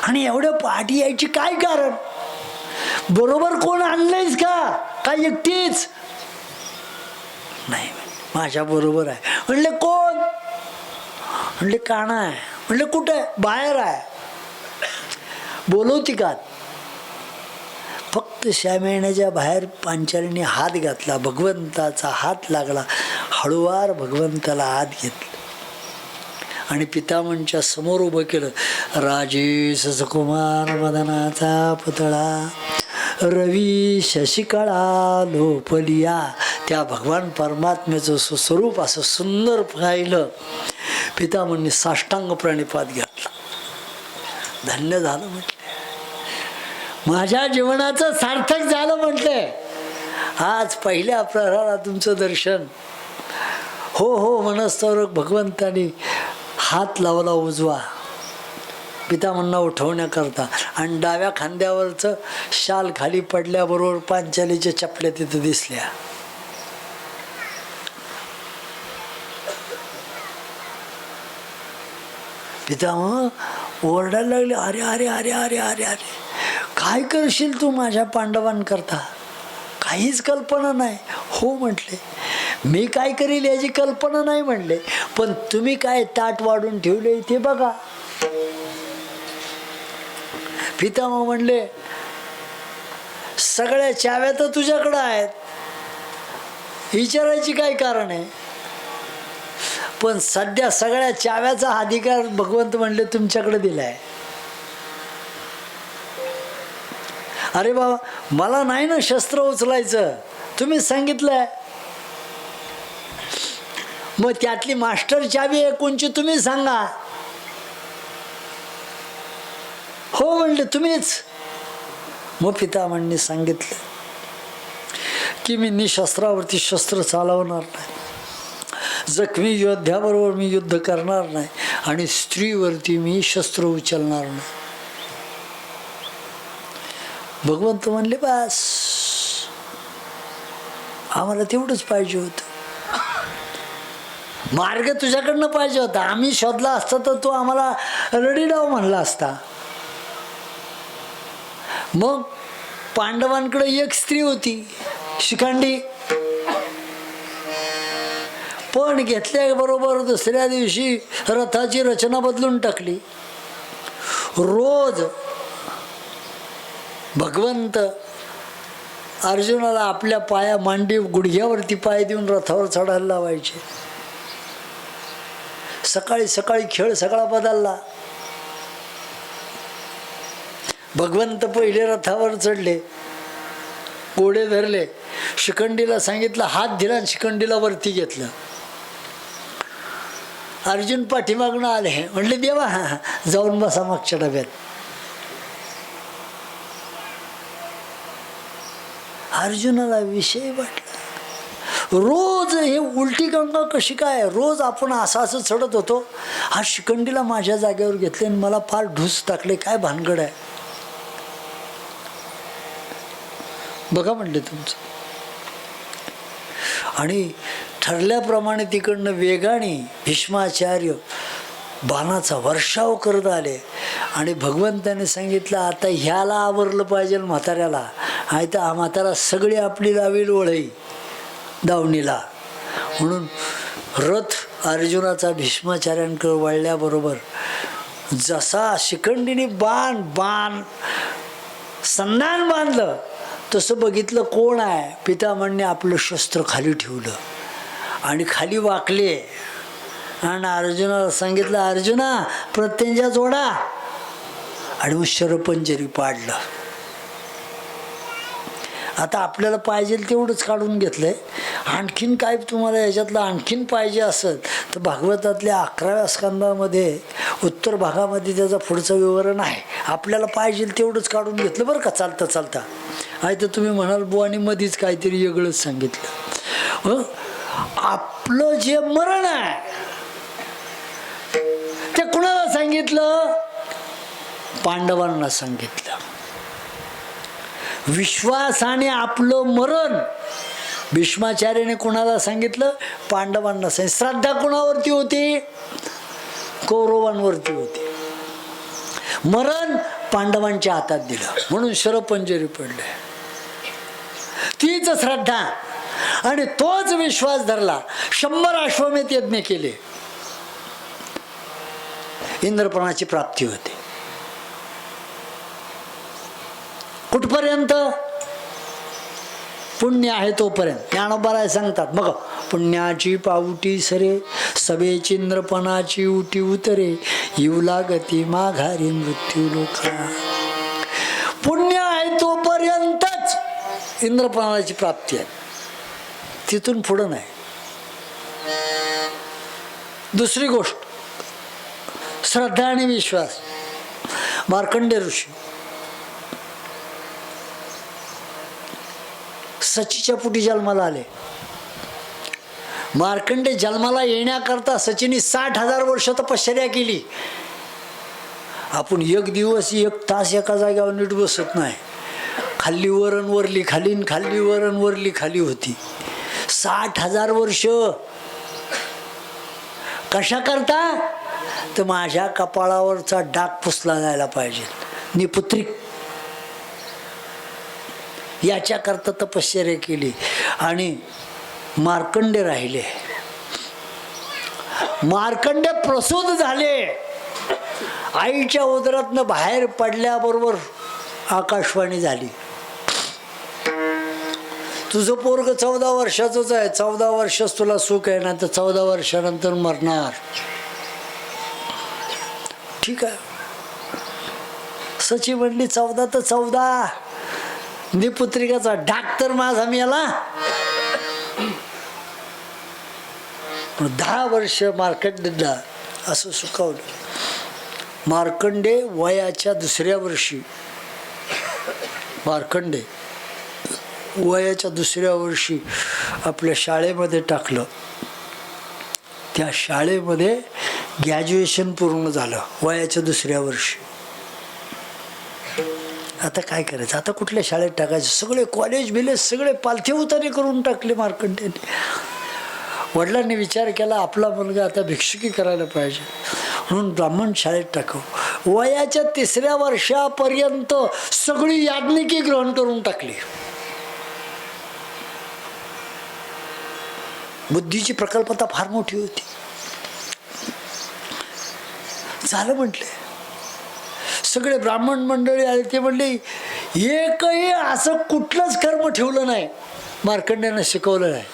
आणि एवढ्या पहाटी यायची काय कारण, बरोबर कोण आणलंयस का, काय एकटीच नाही, माझ्या बरोबर आहे. म्हणले कोण, म्हणले कान्हा आहे. म्हणले कुठे, बाहेर आहे. बोलवती का, फक्त श्यामेण्याच्या बाहेर पांचालीने हात घातला, भगवंताचा हात लागला, हळुवार भगवंताला हात घेतला आणि पितामहच्या समोर उभं केलं. राजेश सुकुमार मदनाचा पुतळा रवी शशिकळा लोपलिया. त्या भगवान परमात्म्याचं स्वरूप असं सुंदर पाहिलं. पितामहनी साष्टांग प्रणिपात घातला. धन्य झालं म्हटले, माझ्या जीवनाचं सार्थक झालं म्हटले. आज पहिल्या प्रहराला तुमचं दर्शन. हो हो मनस्तवर भगवंतानी हात लावला उजवा पितामहंना उठवण्याकरता आणि डाव्या खांद्यावरचं शाल खाली पडल्याबरोबर पांचालीच्या चपल्या तिथं दिसल्या. पितामह ओरडायला लागले, अरे अरे अरे अरे अरे अरे काय करशील तू माझ्या पांडवांकरता? काहीच कल्पना नाही. हो म्हटले, मी काय करील याची कल्पना नाही म्हणले, पण तुम्ही काय ताट वाढून ठेवले ते बघा. पितामह म्हणले, सगळ्या चाव्या तर तुझ्याकडं आहेत, विचारायची काय कारण आहे? पण सध्या सगळ्या चाव्याचा अधिकार भगवंत म्हणले तुमच्याकडे दिलाय. अरे बाबा, मला नाही ना शस्त्र उचलायचं, तुम्ही सांगितलंय. मग त्यातली मास्टर चावी आहे कोणची तुम्ही सांगा. हो म्हणले तुम्हीच. मग पितामहांनी सांगितलं की मी निशस्त्रावरती शस्त्र चालवणार नाही, जखमी योद्ध्याबरोबर मी युद्ध करणार नाही आणि स्त्रीवरती मी शस्त्र उचलणार नाही. भगवंत म्हणले, बस आम्हाला तेवढंच पाहिजे होतं. मार्ग तुझ्याकडनं पाहिजे होता, आम्ही शोधला असता तर तो आम्हाला रडीडाव म्हणला असता. मग पांडवांकडे एक स्त्री होती शिखंडी, पण घेतल्याबरोबर दुसऱ्या दिवशी रथाची रचना बदलून टाकली. रोज भगवंत अर्जुनाला आपल्या पाया मांडी गुडघ्यावरती पाय देऊन रथावर चढायला लावायचे. सकाळी सकाळी खेळ सगळा बदलला. भगवंत पहिले रथावर चढले, घोडे धरले, शिखंडीला सांगितलं, हात दिला आणि शिखंडीला वरती घेतलं. अर्जुन पाठीमागून आले, म्हणले देवा जाऊन बसा मागच्या डब्यात. अर्जुनाला विषय वाटला, रोज हे उलटी गंगा कशी काय? रोज आपण असं असं चढत होतो, हा शिखंडीला माझ्या जागेवर घेतले आणि मला फार ढूस टाकले, काय भानगड आहे? बघा म्हणले तुमचं. आणि ठरल्याप्रमाणे तिकडनं वेगाने भीष्माचार्य बाणाचा वर्षाव करत आले आणि भगवंताने सांगितलं, आता ह्याला आवरलं पाहिजे म्हाताऱ्याला, आहे तर हा म्हातारा सगळी आपली लावेल ओळई दावणीला. म्हणून रथ अर्जुनाचा भीष्माचार्यांकडे वळल्याबरोबर जसा शिखंडीने बाण बाण संधान बांधलं तसं बघितलं कोण आहे. पितामहांनी आपलं शस्त्र खाली ठेवलं आणि खाली वाकले आणि अर्जुनाला सांगितलं, अर्जुना प्रत्यंजा जोडा, आणि मग शरपंजरी पाडलं. आता आपल्याला पाहिजे तेवढंच काढून घेतलंय. आणखीन काय तुम्हाला याच्यातलं आणखीन पाहिजे असेल तर भागवतातल्या 11व्या स्कंदामध्ये उत्तर भागामध्ये त्याचा पुढचं विवरण आहे. आपल्याला पाहिजे तेवढंच काढून घेतलं बरं का, चालता चालता. आहे तर तुम्ही म्हणाल बुवानी मध्येच काहीतरी वेगळंच सांगितलं. आपलं जे मरण आहे ते कुणाला सांगितलं? पांडवांना सांगितलं. विश्वासाने आपलं मरण भीष्माचार्याने कुणाला सांगितलं? पांडवांना सांगितलं. श्रद्धा कुणावरती होती? कौरवांवरती होती. मरण पांडवांच्या हातात दिलं म्हणून शरपंजरी पडले. तीच श्रद्धा आणि तोच विश्वास धरला. 100 अश्वमेध यज्ञ केले, इंद्रप्रणाची प्राप्ती होते. कुठपर्यंत? पुण्य आहे तोपर्यंत. ज्ञानोबाराय सांगतात बघ, पुण्याची पावटी सरे, सभे चिंद्रपणाची उटी उतरे, येऊ लागती माघारी मृत्यू लोका. पुण्य आहे तोपर्यंतच इंद्रपणाची प्राप्ती आहे, तिथून पुढं नाही. दुसरी गोष्ट, श्रद्धा आणि विश्वास. मार्कंडेय ऋषी सचीच्या पोटी जन्माला आले. मार्कंडे जन्माला येण्याकरता सचिनी 60,000 वर्ष तपश्चर्या केली. आपण एक दिवस एक तास एका जागेवर नीट बसत नाही. खाली वरण वरली खाली, खाली वरण वरली खाली होती. 60,000 वर्ष कशा करता? तर माझ्या कपाळावरचा डाग पुसला जायला पाहिजे, निपुत्रिक, याच्याकरता तपश्चर्या केली. आणि मार्कंडे राहिले. मार्कंडे प्रसूत झाले. आईच्या उदरातनं बाहेर पडल्याबरोबर आकाशवाणी झाली, तुझं पोरग 14 वर्षाचंच आहे, 14 वर्षच तुला सुख आहे ना, तर 14 वर्षानंतर मरणार. ठीक आहे. सची म्हणली 14 तर 14, निपुत्रिकाचा डाग तर माझा मेला. 10 वर्ष मार्कंडेला असं सुखावलं. मार्कंडे वयाच्या दुसऱ्या वर्षी, मार्कंडे वयाच्या दुसऱ्या वर्षी आपल्या शाळेमध्ये टाकलं. त्या शाळेमध्ये ग्रॅज्युएशन पूर्ण झालं वयाच्या दुसऱ्या वर्षी. आता काय करायचं? आता कुठल्या शाळेत टाकायचं? सगळे कॉलेज बिलेज सगळे पालथी उतारी करून टाकले मार्कंडेने. वडिलांनी विचार केला आपला मुलगा आता भिक्षुकी करायला पाहिजे, म्हणून ब्राह्मण शाळेत टाकव. वयाच्या 3ऱ्या वर्षापर्यंत सगळी याज्ञिकी ग्रहण करून टाकली. बुद्धीची प्रकल्पता फार मोठी होती. झालं म्हटले. सगळे ब्राह्मण मंडळी आले. ते म्हणले एकही असं कुठलंच कर्म ठेवलं नाही मार्कंडेयानं शिकवलं नाही.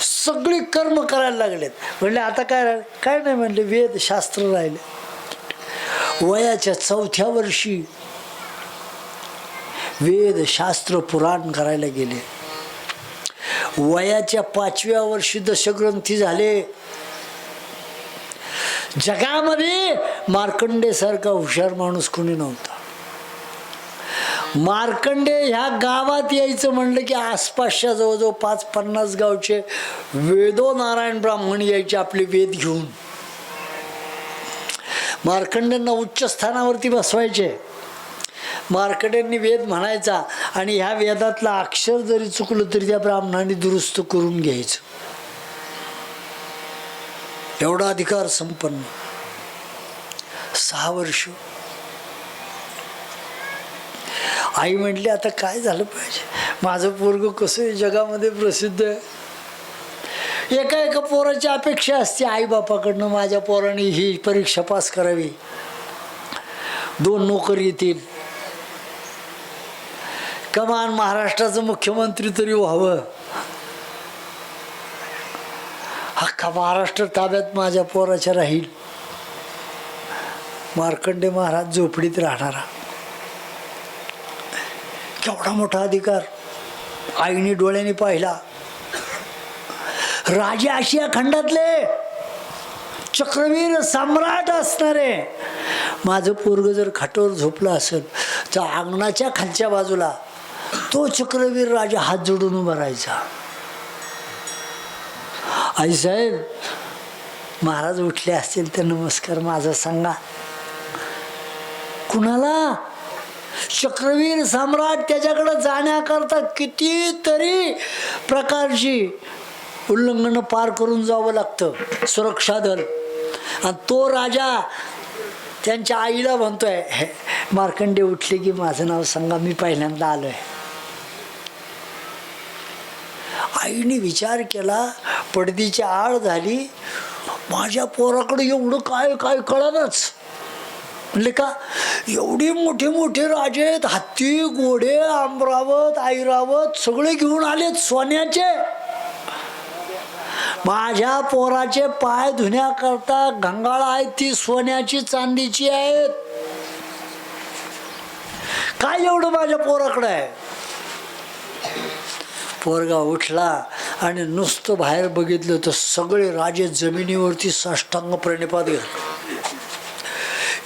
सगळी कर्म करायला लागलेत. म्हणले आता काय राहिलं? काय नाही म्हणले, वेद शास्त्र राहिले. वयाच्या 4थ्या वर्षी वेद शास्त्र पुराण करायला गेले. वयाच्या 5व्या वर्षी दशग्रंथी झाले. जगामध्ये मार्कंडेसारखा हुशार माणूस कोणी नव्हता. मार्कंडे ह्या गावात यायचं म्हणलं की आसपासच्या जवळजवळ 5-50 गावचे वेदो नारायण ब्राह्मण यायचे आपले वेद घेऊन. मार्कंडेंना उच्च स्थानावरती बसवायचे. मार्कंडेंनी वेद म्हणायचा आणि ह्या वेदातलं अक्षर जरी चुकलं तरी त्या ब्राह्मणाने दुरुस्त करून घ्यायचं. एवढा अधिकार संपन्न. 6 वर्ष आई म्हटली आता काय झालं पाहिजे, माझं पोरग कसं जगामध्ये प्रसिद्ध आहे. एका पोराची अपेक्षा असते आई बापाकडनं, माझ्या पोराने ही परीक्षा पास करावी, 2 नोकरी येतील, कमान महाराष्ट्राचं मुख्यमंत्री तरी व्हावं, अख्खा महाराष्ट्र ताब्यात माझ्या पोराच्या राहील. मार्कंडे महाराज झोपडीत राहणारा. केवढा मोठा अधिकार आईने डोळ्याने पाहिला. राजे आशिया खंडातले चक्रवीर सम्राट असणारे माझं पोरग जर खाटावर झोपलं असेल तर अंगणाच्या खालच्या बाजूला तो चक्रवीर राजा हात जोडून उभा राहायचा. आई साहेब महाराज उठले असतील तर नमस्कार माझा सांगा. कुणाला? चक्रवीर सम्राट. त्याच्याकडे जाण्याकरता कितीतरी प्रकारची उल्लंघन पार करून जावं लागतं, सुरक्षा दल. आणि तो राजा त्यांच्या आईला म्हणतोय मार्कंडे उठले की माझं नाव सांगा, मी पहिल्यांदा आलोय. आईने विचार केला, पडदीची आळ झाली, माझ्या पोराकडे एवढं काय काय कळलंच. म्हणले का एवढे मोठे मोठे राजे आहेत, हत्ती घोडे अमरावत ऐरावत सगळे घेऊन आलेत सोन्याचे. माझ्या पोराचे पाय धुण्याकरता गंगाळ आहे ती सोन्याची चांदीची आहेत. काय एवढं माझ्या पोराकडे आहे. पोरगा उठला आणि नुसतं बाहेर बघितलं तर सगळे राजे जमिनीवरती साष्टांग प्रणिपात घालले.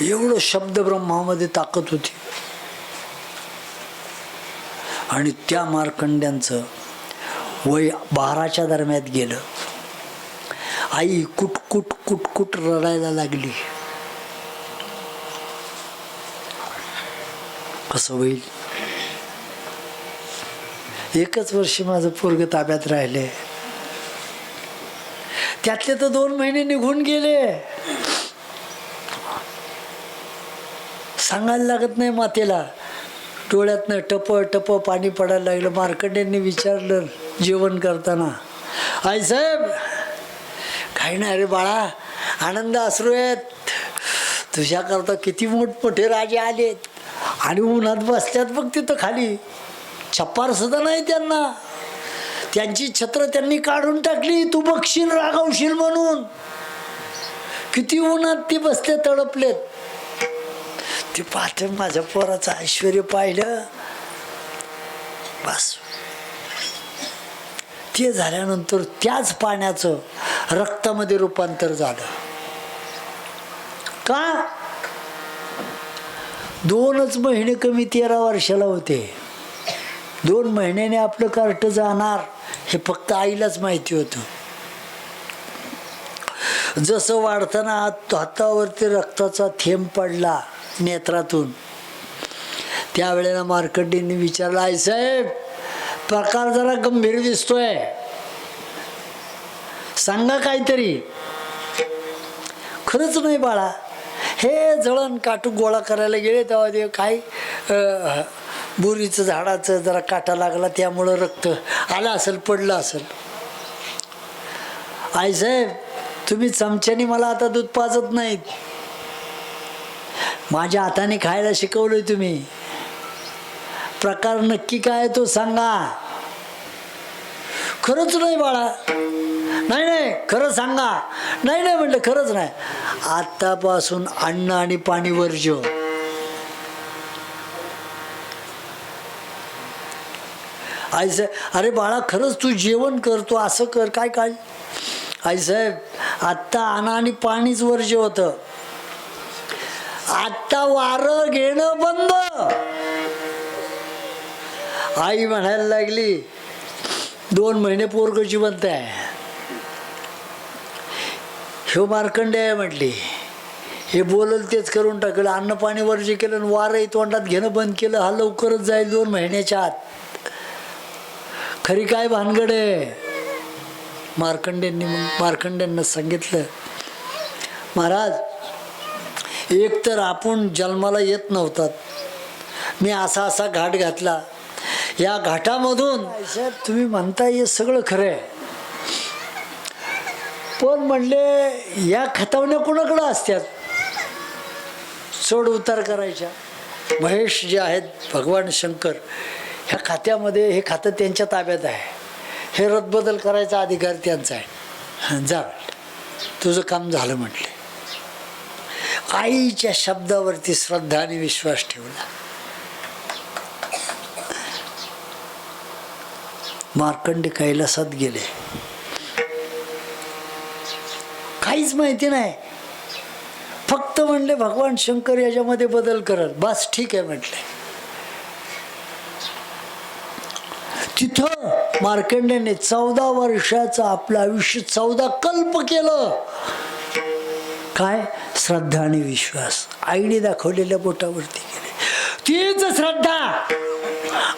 एवढं शब्द ब्रह्मामध्ये ताकद होती. आणि त्या मार्कंड्यांचं वय 12च्या दरम्यान गेलं. आई कुटकुट कुटकुट रडायला लागली. कसं होईल. एकच वर्ष माझं पोरग ताब्यात राहिले, त्यातले तर 2 महिने निघून गेले. सांगायला लागत नाही मातेला. डोळ्यातनं टप टप पाणी पडायला लागलं. मार्कंड्यांनी विचारलं जेवण करताना, आई साहेब काही नाही रे बाळा, आनंद अश्रू आहेत. तुझ्याकरता किती मोठमोठे राजे आलेत आणि उन्हात बसल्यात बघ तिथं खाली. छप्पार सुद्धा नाही त्यांना. त्यांची छत्र त्यांनी काढून टाकली. तू बघशील रागावशील म्हणून. किती उन्हात ते बसले तडपलेत. ते पाहते माझ्या पोराचं ऐश्वर्य पाहिलं. बस ते झाल्यानंतर त्याच पाण्याचं रक्तामध्ये रूपांतर झालं. का 2च महिने कमी 13 वर्षाला होते. 2 महिन्याने आपलं कार्ट जाणार हे फक्त आईलाच माहिती होतं. जसं वाढताना हातावरती रक्ताचा थेंब पडला नेत्रातून, त्यावेळेला मार्कंडेंनी विचारलं, आई साहेब प्रकार जरा गंभीर दिसतोय, सांगा काहीतरी. खरंच नाही बाळा. हे जळण काटू गोळा करायला गेले तेव्हा ते काय बोरीचं झाडाचं जरा काटा लागला, त्यामुळं रक्त आलं असेल, पडलं असेल. आई साहेब तुम्ही चमच्याने मला आता दूध पाजत नाहीत, माझ्या हाताने खायला शिकवलंय तुम्ही. प्रकार नक्की काय तो सांगा. खरंच नाही बाळा. नाही नाही खरं सांगा. नाही नाही म्हटलं खरंच नाही. आतापासून अन्न आणि पाणी वर्ज्य. आई साहेब अरे बाळा खरंच तू जेवण करतो असं कर. काय काय आई साहेब आत्ता अन्न आणि पाणीच वर्ज्य होतं. आत्ता वारं घेणं बंद. आई म्हणायला लागली 2 महिने पोरग जिवंत आहे. ह्यो मार्कंडे आहे म्हटली. हे बोलल तेच करून टाकलं. अन्न पाणी वर्ज्य केलं, वारं तोंडात घेणं बंद केलं. हा लवकरच जाईल 2 महिन्याच्या आत. खरी काय भानगड आहे. मार्कंड्यांना सांगितलं, महाराज एक तर आपण जन्माला येत नव्हतात. मी असा असा घाट घातला. या घाटामधून तुम्ही म्हणताय हे सगळं खरं आहे, पण म्हणले या खतावण्या कोणाकडं असतात चढ उतार करायच्या. महेश जे आहेत भगवान शंकर ह्या खात्यामध्ये, हे खातं त्यांच्या ताब्यात आहे. हे रद्दबदल करायचा अधिकार त्यांचा आहे. जा तुझं काम झालं म्हटले. आईच्या शब्दावरती श्रद्धा आणि विश्वास ठेवला. मार्कंडे कैलासात गेले. काहीच माहिती नाही. फक्त म्हणले भगवान शंकर याच्यामध्ये बदल करत. बस ठीक आहे म्हटले. तिथं मार्कंडेने 14 वर्षाचं आपलं आयुष्य 14 कल्प केलं. काय श्रद्धा आणि विश्वास. आईने दाखवलेल्या बोटावरती केले. तीच श्रद्धा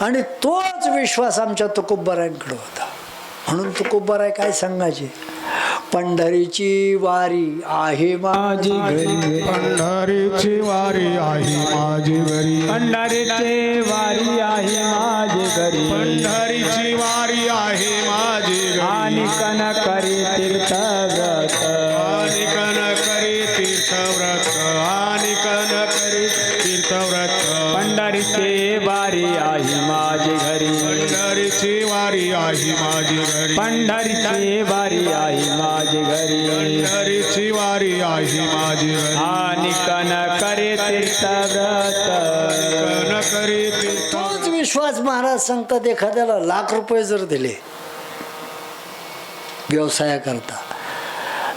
आणि तोच विश्वास आमच्या तुकोबारायांकडे होता. म्हणून तुकोबाराय काय सांगायचे, पंढरीची वारी आहे माझी घरी. पंढरीची वारी आहे माझी घरी. पंढरीची वारी आहे माझी घरी. पंढरीची वारी आहे माझी घरी. आणि कन करी तीर्थव्रत. आणि कन करी तीर्थव्रत. आणि कन पंढरीचे वारी आहे माझे घरी पंढरीची वारी आहे माझी घरी पंढरीचे वारी आहे माझे घरी पंढरीची वारी आहे माझी घरी आणि कन करे तीर्थव्रत कन करी तीर्थ तोच विश्वास महाराज सांगतात एखाद्याला ₹1,00,000 जर दिले व्यवसायाकरता,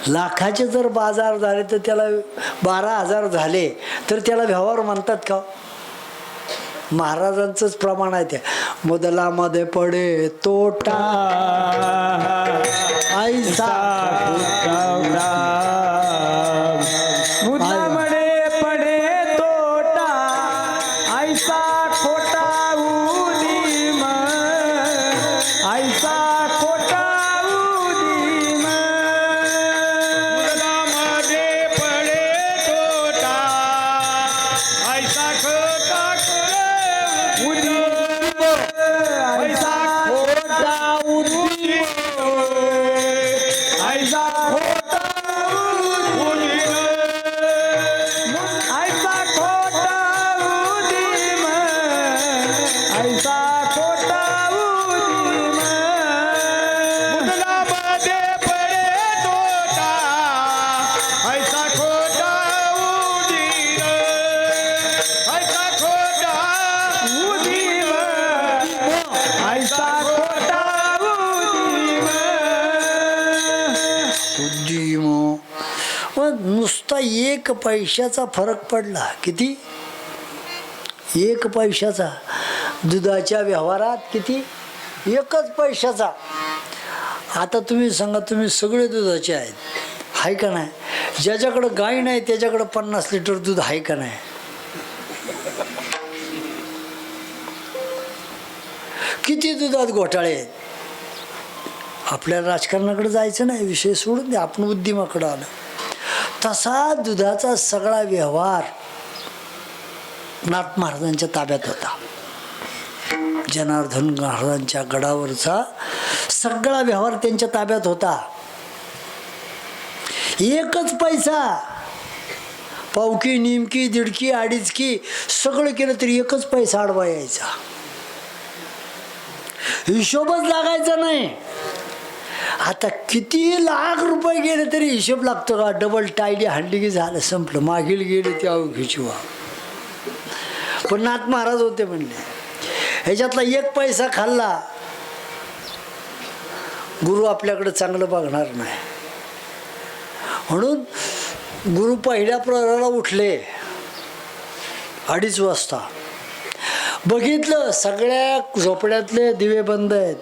लाखाचे जर बाजार झाले तर त्याला 12,000 झाले तर त्याला व्यवहार म्हणतात का? महाराजांचंच प्रमाण आहे. त्या मुदलामध्ये पडे तोटा ऐसा मुद्दामडे पडे तोटा ऐसा खोटा उदीम ऐसा खोटा उदीम मुदलामध्ये पडे तोटा ऐसा खोटा उदीम ऐसा खोटा उदीम ऐसा खोटा ऐसा खोटा उदीम ऐसा खोटा उदीम मुदलामध्ये पडे तोटा ऐसा खोटा उदीम ऐसा खोटा उदीम ऐसा खोटा उदीम उद्यम. मग नुसता 1 पैशाचा फरक पडला. किती? 1 पैशाचा. दुधाच्या व्यवहारात किती? 1च पैशाचा. आता तुम्ही सांगा, तुम्ही सगळे दुधाचे आहेत, आहे का नाही? ज्याच्याकडं गाय नाही त्याच्याकडं 50 लिटर दूध आहे का नाही? किती दुधात घोटाळे आहेत. आपल्याला राजकारणाकडे जायचं नाही, विषय सोडून द्या, आपण उद्यमाकडे आलो. तसा दुधाचा सगळा व्यवहार नाथ महाराजांच्या ताब्यात होता. जनार्दन महाराजांच्या गडावरचा सगळा व्यवहार त्यांच्या ताब्यात होता. 1च पैसा, पावकी निमकी दीडकी अडीचकी सगळं केलं तरी 1च पैसा आडवा यायचा. हिशोबच लागायचा नाही. आता किती ₹1,00,000 गेले तरी हिशोब लागतो का? डबल टायली हांडली की झालं, संपलं. मागील गेले त्या अवघीची वा. पण नाथ महाराज होते म्हणले, ह्याच्यातला 1 पैसा खाल्ला गुरु आपल्याकडे चांगलं बघणार नाही. म्हणून गुरु पहिल्या प्रहराला उठले 2:30 वाजता. बघितलं सगळ्या झोपड्यातले दिवे बंद आहेत.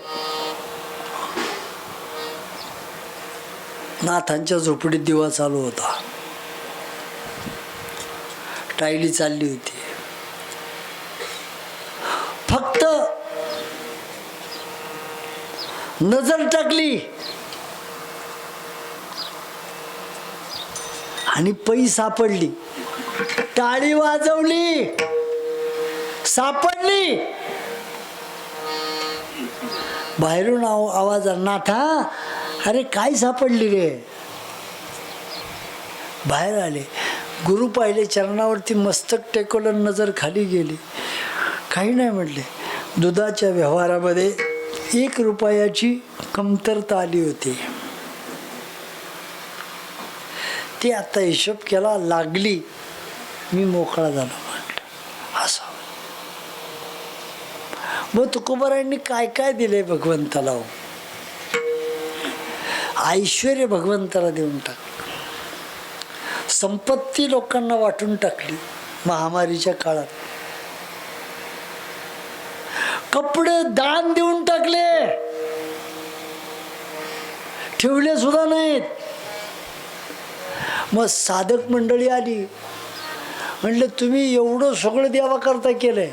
नाथांच्या झोपडीत दिवा चालू होता. टायली चालली होती. फक्त नजर टाकली आणि पै सापडली. टाळी वाजवली, सापडली. बाहेरून आवाज आला, नाथा अरे काय सापडली रे? बाहेर आले. गुरु पाहिले, चरणावरती मस्तक टेकवलं, नजर खाली गेली. काही नाही म्हटले. दुधाच्या व्यवहारामध्ये ₹1 कमतरता आली होती. ती आता हिशोब केला, लागली, मी मोकळा झालो म्हटलं. असं मग तुकोबारायांनी काय काय दिले भगवंताला? ऐश्वर्य भगवंताला देऊन टाकलं. संपत्ती लोकांना वाटून टाकली महामारीच्या काळात. कपडे दान देऊन टाकले, ठेवले सुद्धा नाहीत. मग साधक मंडळी आली, म्हणले तुम्ही एवढं सगळं देवा करता केलंय.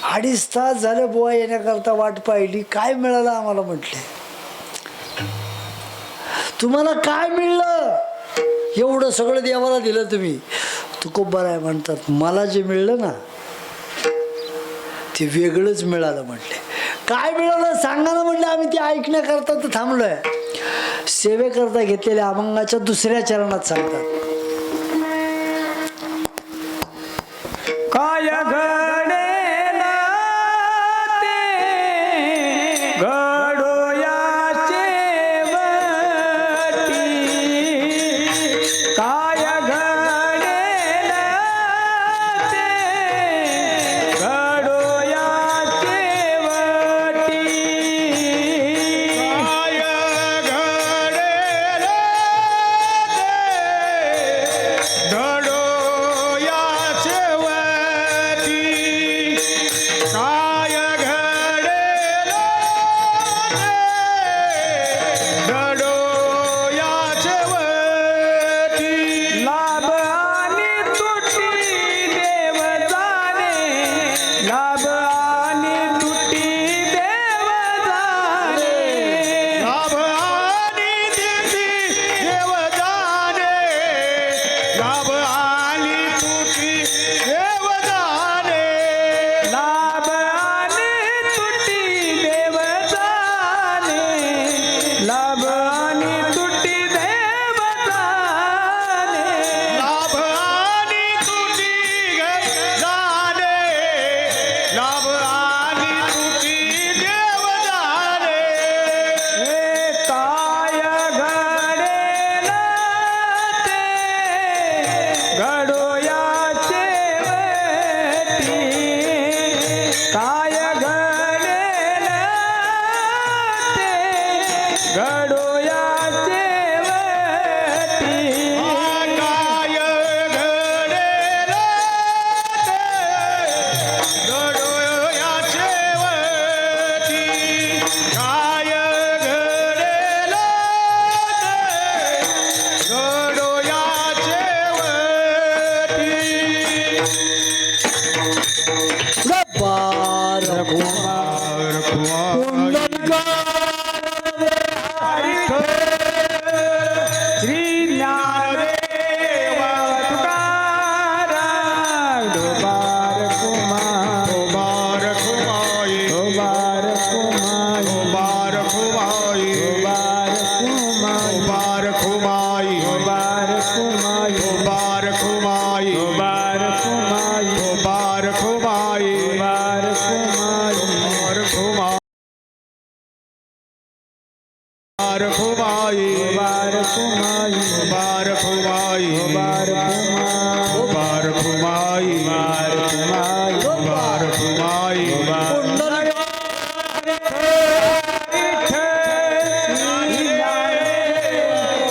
2.5 तास झाले बुवा येण्याकरता वाट पाहिली, काय मिळालं आम्हाला? म्हटले तुम्हाला काय मिळलं? एवढं सगळं देवाला दिलं तुम्ही. तुकोबाराय म्हणतात, मला जे मिळलं ना ते वेगळंच मिळालं. म्हटले काय मिळालं सांगा ना? म्हटलं आम्ही ते ऐकण्याकरता तर थांबलोय. सेवेकरता घेतलेल्या अभंगाच्या 2ऱ्या चरणात सांगतात, खुमाई बार खुमाई बार खुमाई बार खुमाई बार खुमाई बार खुमाई बार खुमाई बार खुमाई बार खुमाई बार खुमाई बार खुमाई बार खुमाई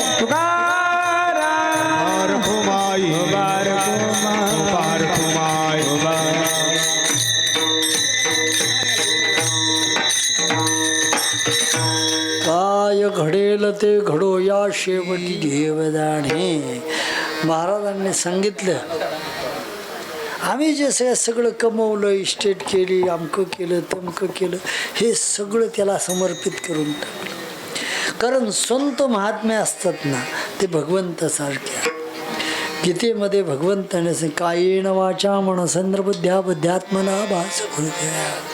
बार खुमाई बार खुमाई बार खुमाई काय घडेल ते घडो या शेवटी देवदाणे. महाराजांनी सांगितलं आम्ही जे सगळं कमवलं, इस्टेट केली, अमकं केलं तमकं केलं, हे सगळं त्याला समर्पित करून टाकलं. कारण संत महात्मे असतात ना ते भगवंतासारखे. गीतेमध्ये भगवंताने कायेन वाचा मनसेंद्र बुद्ध्या बुद्ध्यात्मना भास कृत्या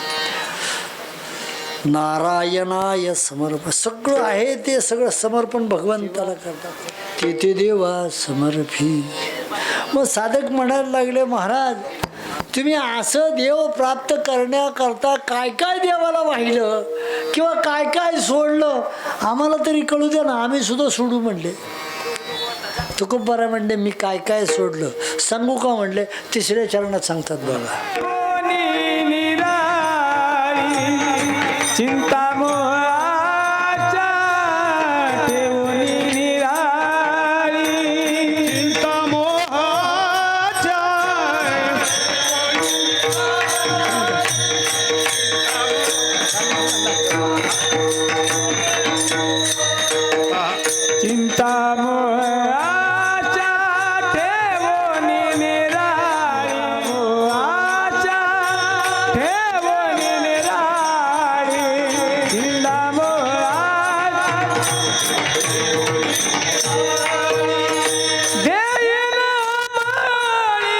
नारायणाय समर्प. सगळं आहे ते सगळं समर्पण भगवंताला करतात. तेथे देवा समर्पी. मग साधक म्हणायला लागले महाराज तुम्ही असं देव प्राप्त करण्याकरता काय काय देवाला वाहिलं किंवा काय काय सोडलं आम्हाला तरी कळू द्या ना, आम्ही सुद्धा सोडू म्हणले. तुकोबारा म्हणले मी काय काय सोडलं सांगू का म्हणले. तिसऱ्या चरणात सांगतात बघा. चिंता मोहाच्या ठेवणी निराळी चिंता मोहाच्या चिंता मोहाच्या ठेवणी निराळी मोहाच्या ठेवणी निराळी चिंता मोहाच्या देईन माळी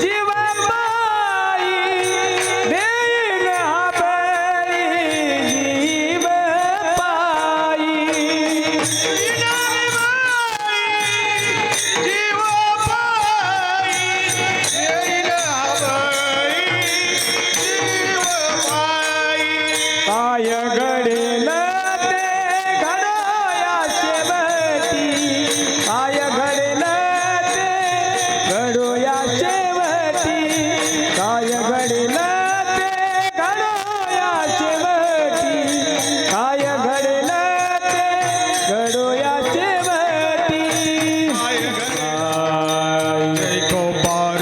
जीवनबाई देईन हापरी जीव पायी काय घडेल ते घडोयाचे वटी काय घडेल ते घडोयाचे वटी काय घडेल ते घडोयाचे वटी काय घडेल ते घडोयाचे वटी जय गोपार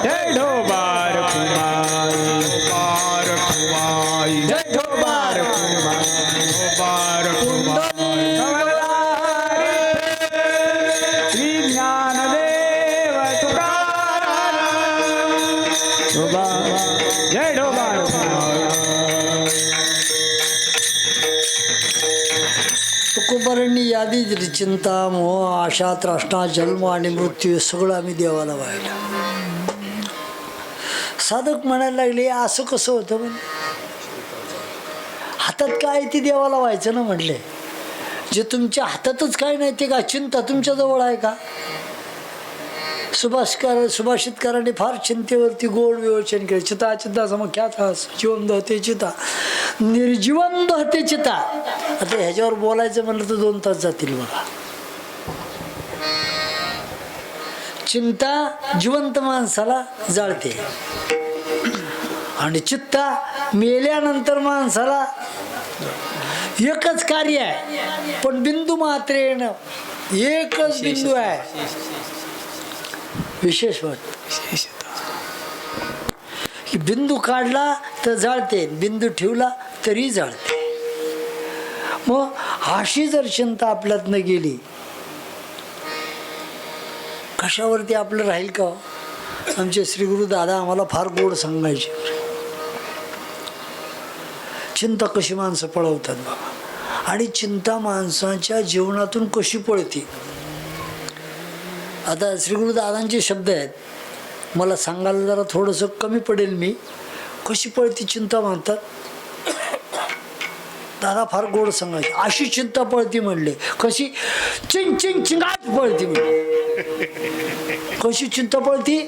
जय ढोबार कुमारी बार खुमाई जय ढोबार कुमारी बार खुमाई श्री ज्ञानदेव तुकाराम जय ढोबार तुकोबारांनी यादी दिली. चिंता मोह आशा त्रासना जन्म आणि मृत्यू सगळं आम्ही देवाला वाहिलं. साधक म्हणायला लागले असं कसं होतं म्हणे. हातात काय ते देवाला व्हायचं ना म्हटले. जे तुमच्या हातातच काय नाही ते का चिंता तुमच्या जवळ आहे का. सुभाषितकारांनी फार चिंतेवरती गोड विवेचन केले. चिता चिंता समख्यात जीवन दहते चिता निर्जीवन दहते चिता. आता ह्याच्यावर बोलायचं म्हणलं तर 2 तास जातील बघा. चिंता जिवंत माणसाला जाळते आणि चित्ता मेल्यानंतर माणसाला एकच कार्य आहे पण बिंदू मात्रेन एकच बिंदू आहे. विशेष की बिंदू काढला तर जाळते, बिंदू ठेवला तरी जाळते. मग अशी जर चिंता आपल्यातनं गेली कशावरती आपलं राहील का. आमचे श्री गुरु दादा आम्हाला फार गोड सांगायचे. चिंता कशी माणसं पळवतात बाबा आणि चिंता माणसाच्या जीवनातून कशी पळते. आता श्री गुरु दादांचे शब्द आहेत मला सांगायला जरा थोडंसं कमी पडेल. मी कशी पळती चिंता म्हणतात. दादा फार गोड सांगायचे. अशी चिंता पळती म्हणले. कशी? चिंग चिंग चिंगाट पळती म्हणले. कशी चिंता पळती?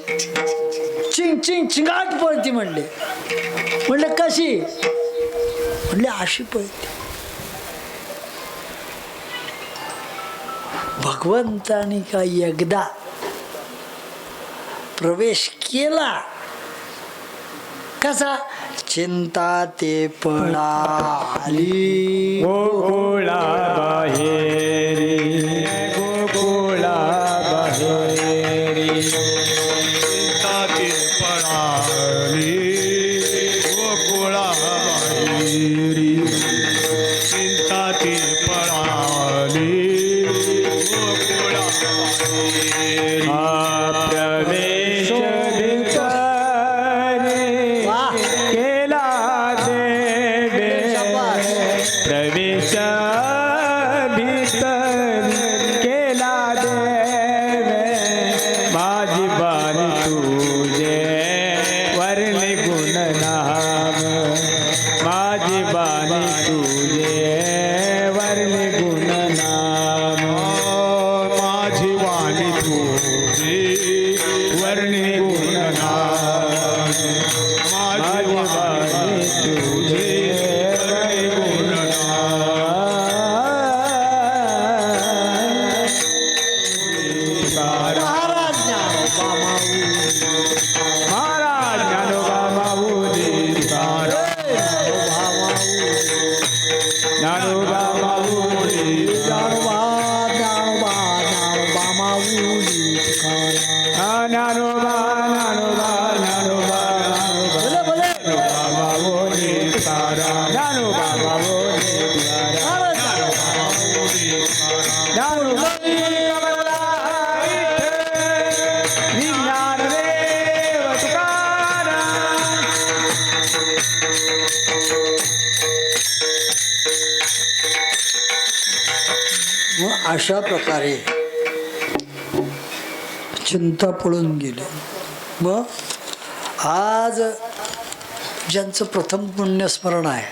चिंग चिंग चिंगाट पळती म्हणले. म्हणले कशी? म्हणले अशी पळती. भगवंतानी का एकदा प्रवेश केला कसा? चिंता ते पळाली गोकुळा बाहेरी, गोकुळा बाहेरी. चिंता ती पळाली गोकुळा बाहेरी. चिंता ती पळाली गोकुळा बाहेरी. प्रवेश भितरी केला देवे, प्रवेश भितरी केला देवे. माझी बाणी तुझे वर्णे गुण नाम, माझी बाणी तुझे वर्णे गुण नाम. माझी वाणी तुझी वर्णी गुणनाम. माझी वाणी तुझी वर्णी महाराज ज्ञानोबा महाराज ज्ञानोबा माऊली, ज्ञानोबा माऊली, ज्ञानोबा माऊली. ज्ञानोबा ज्ञानोबा ज्ञानोबा बोले बोले. माऊली तारा, ज्ञानोबा माऊली तारा, ज्ञानोबा विज्ञान देव तुकाराम. मग अशा प्रकारे चिंता पळून गेली. मग आज ज्यांचं प्रथम पुण्यस्मरण आहे,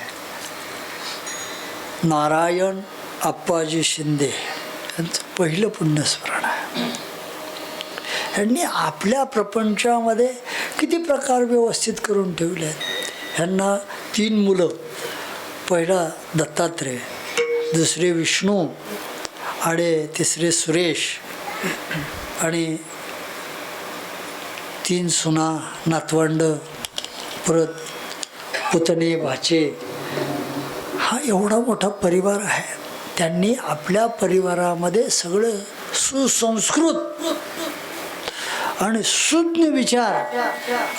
नारायण आप्पाजी शिंदे यांचं पहिलं पुण्यस्मरण आहे. यांनी आपल्या प्रपंचामध्ये किती प्रकार व्यवस्थित करून ठेवले आहेत. ह्यांना 3 मुलं. पहिला दत्तात्रय, दुसरे विष्णू आणि तिसरे सुरेश आणि 3 सुना, नातवंड, परत पुतणे, भाचे. हा एवढा मोठा परिवार आहे. त्यांनी आपल्या परिवारामध्ये सगळं सुसंस्कृत आणि सुज्ञ विचार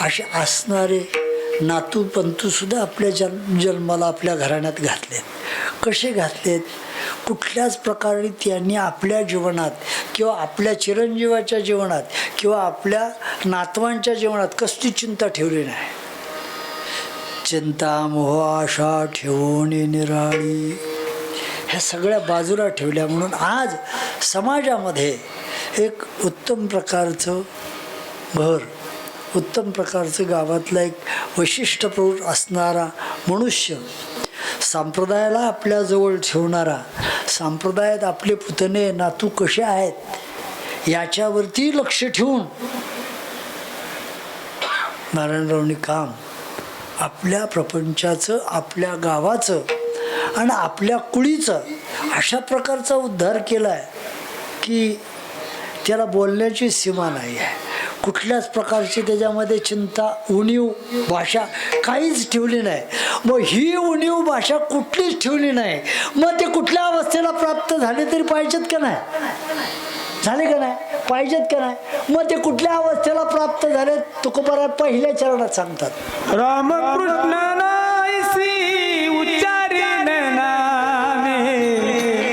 असे असणारे नातू पंतू सुद्धा आपल्या जन्माला आपल्या घराण्यात घातलेत. कसे घातलेत? कुठल्याच प्रकारे त्यांनी आपल्या जीवनात किंवा आपल्या चिरंजीवाच्या जीवनात किंवा आपल्या नातवांच्या जीवनात कसली चिंता ठेवली नाही. चिंता मोह आशा ठेवून निराळी ह्या सगळ्या बाजूला ठेवल्या. म्हणून आज समाजामध्ये एक उत्तम प्रकारचं घर, उत्तम प्रकारचं गावातला एक वैशिष्ट्यपूर्ण असणारा मनुष्य, संप्रदायाला आपल्याजवळ ठेवणारा, संप्रदायात आपले पुतणे नातू कसे आहेत याच्यावरती लक्ष ठेवून नारायणरावनी काम आपल्या प्रपंचाचं, आपल्या गावाचं आणि आपल्या कुळीचं अशा प्रकारचा उद्धार केला आहे की त्याला बोलण्याची सीमा नाही आहे. कुठल्याच प्रकारची त्याच्यामध्ये चिंता, उणीव भाषा काहीच ठेवली नाही. मग ही उणीव भाषा कुठलीच ठेवली नाही. मग ते कुठल्या अवस्थेला प्राप्त झाले तरी पाहिजेत का नाही? झाले का नाही? पाहिजेत का नाही? मग ते कुठल्या अवस्थेला प्राप्त झाले तुकोबाराय पहिल्या चरणात सांगतात. रामकृष्ण नायसी उच्चारीन नामे,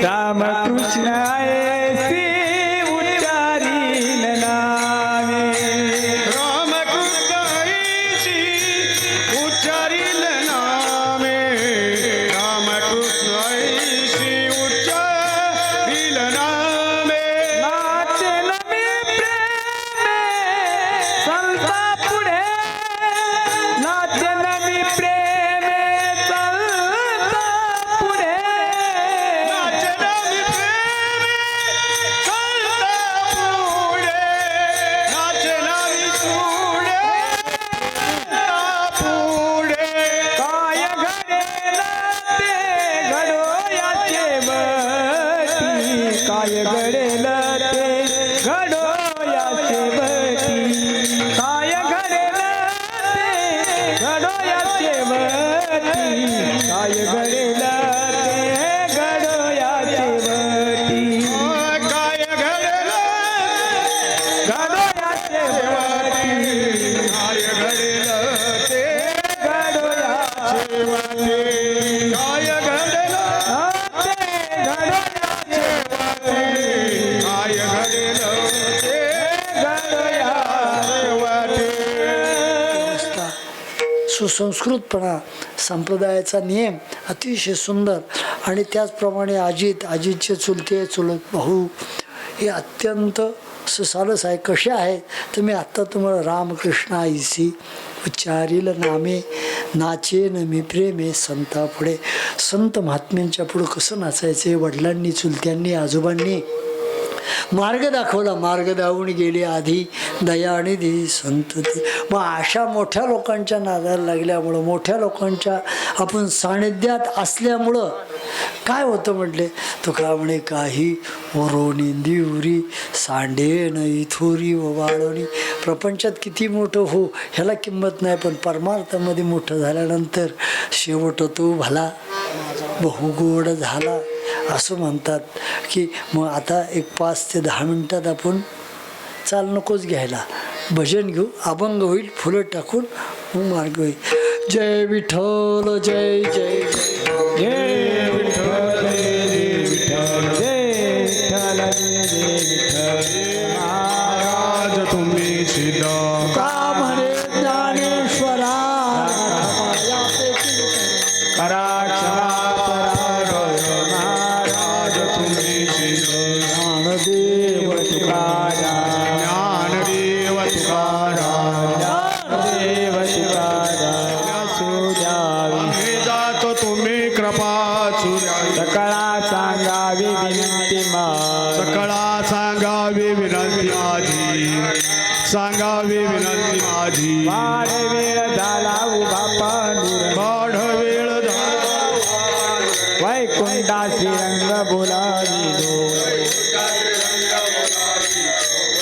रामकृष्ण ऐसी उच्चारीन नामे. रामकृष्ण ऐसी उच्चारील नामे. रामकृष्ण ऐसी उच्चारील नामे. नाचेन मी प्रेमे संता पुढे, नाचेन मी प्रेमे ते घडो या शेवटी काय घडेल ते घडो या शेवटी काय घडेल ते घडो या शेवटी काय घडेल घडो या शेवटी काय घडेल ते घडो या शेवटी काय घडेल ते घडो या शेवटी काय घडेल ते घडो या व्यवस्था, सुसंस्कृतपणा, संप्रदायाचा नियम अतिशय सुंदर. आणि त्याचप्रमाणे अजितचे चुलते चुलत भाऊ हे अत्यंत सुसारस आहे. कसे आहेत तर मी आत्ता तुम्हाला रामकृष्ण आईसी उच्चारील नामे नाचे न मी प्रेमे संता पुढे, संत महात्म्यांच्या पुढं कसं नाचायचे. वडिलांनी चुलत्यांनी आजोबांनी मार्ग दाखवला, मार्ग दावून गेले आधी दयानिधी संतती. मग अशा मोठ्या लोकांच्या नादाला लागल्यामुळं, मोठ्या लोकांच्या आपण सानिध्यात असल्यामुळं काय होतं म्हटले तुका म्हणे काही ओरोनी दिवरी सांडेन इथोरी व वाळवणी. प्रपंचात किती मोठं हो ह्याला किंमत नाही, पण परमार्थामध्ये मोठं झाल्यानंतर शेवट तो भला बहुगोड झाला असं म्हणतात. की मग आता एक 5 ते 10 मिनटात आपण चाल नकोच घ्यायला, भजन घेऊ, अभंग होईल, फुलं टाकून मग मार्ग होईल. जय विठ्ठल जय जय जय विठ्ठल जय विठ्ठल जय विठ्ठल जय विठ्ठल. महाराज तुम्ही सिद्ध का म्हणे ज्ञानेश्वरा करा क्षमा पराभव महाराज तुम्ही सिद्ध ज्ञानदेव तुकाराम ज्ञानदेव तुकाराम ज्ञानदेव तुकाराम सुजावी आम्ही जातो तुम्ही कृपा सुर्या सकळा सांगावी विनंती मा सकळा सांगावी विनंती माझी, सांगावी विनंती माझी. वाढ वेळ झाला उभा पांडुरंग गाढ वेळ झाला वैकुंठा श्रीरंग बोलाविलो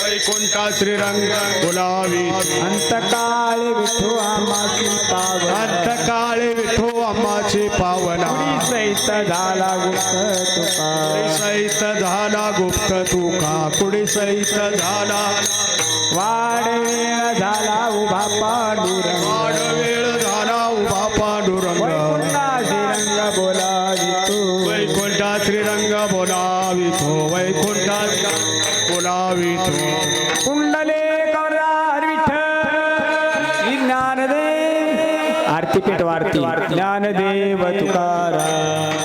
वैकुंठा श्रीरंग बोलावी. अंतकाळ विठू आमासी पावन अंतकाळी विठो आम्हाची पावना, सहित झाला गुप्त तुका सहित झाला गुप्त तुका, कुडी सहित झाला. वाढ वेळ झाला उभा पांडुरंग गाढ वेळ झाला उभा पांडुरंग वैकुंठा श्रीरंग बोलावितो वैकुंठा श्रीरंग बोलावितो वैकुंठा बोलावितो. कुंडले कवरार विठ्ठल ज्ञानदेव आरती पेट वारती Dnyandev Tukaram.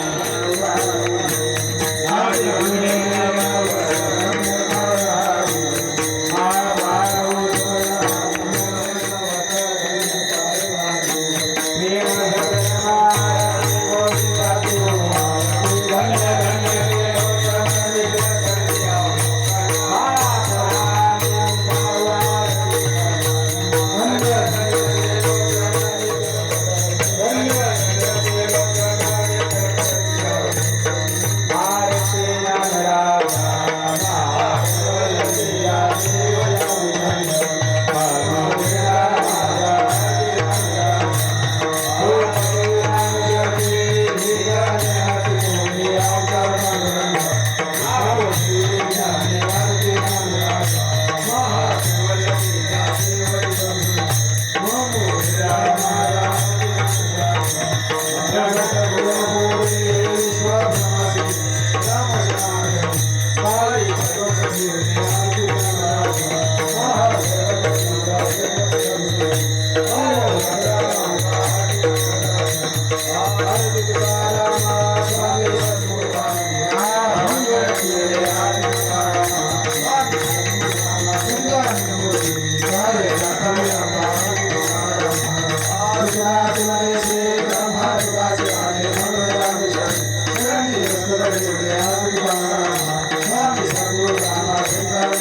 Swami Sadhu Rama Sundara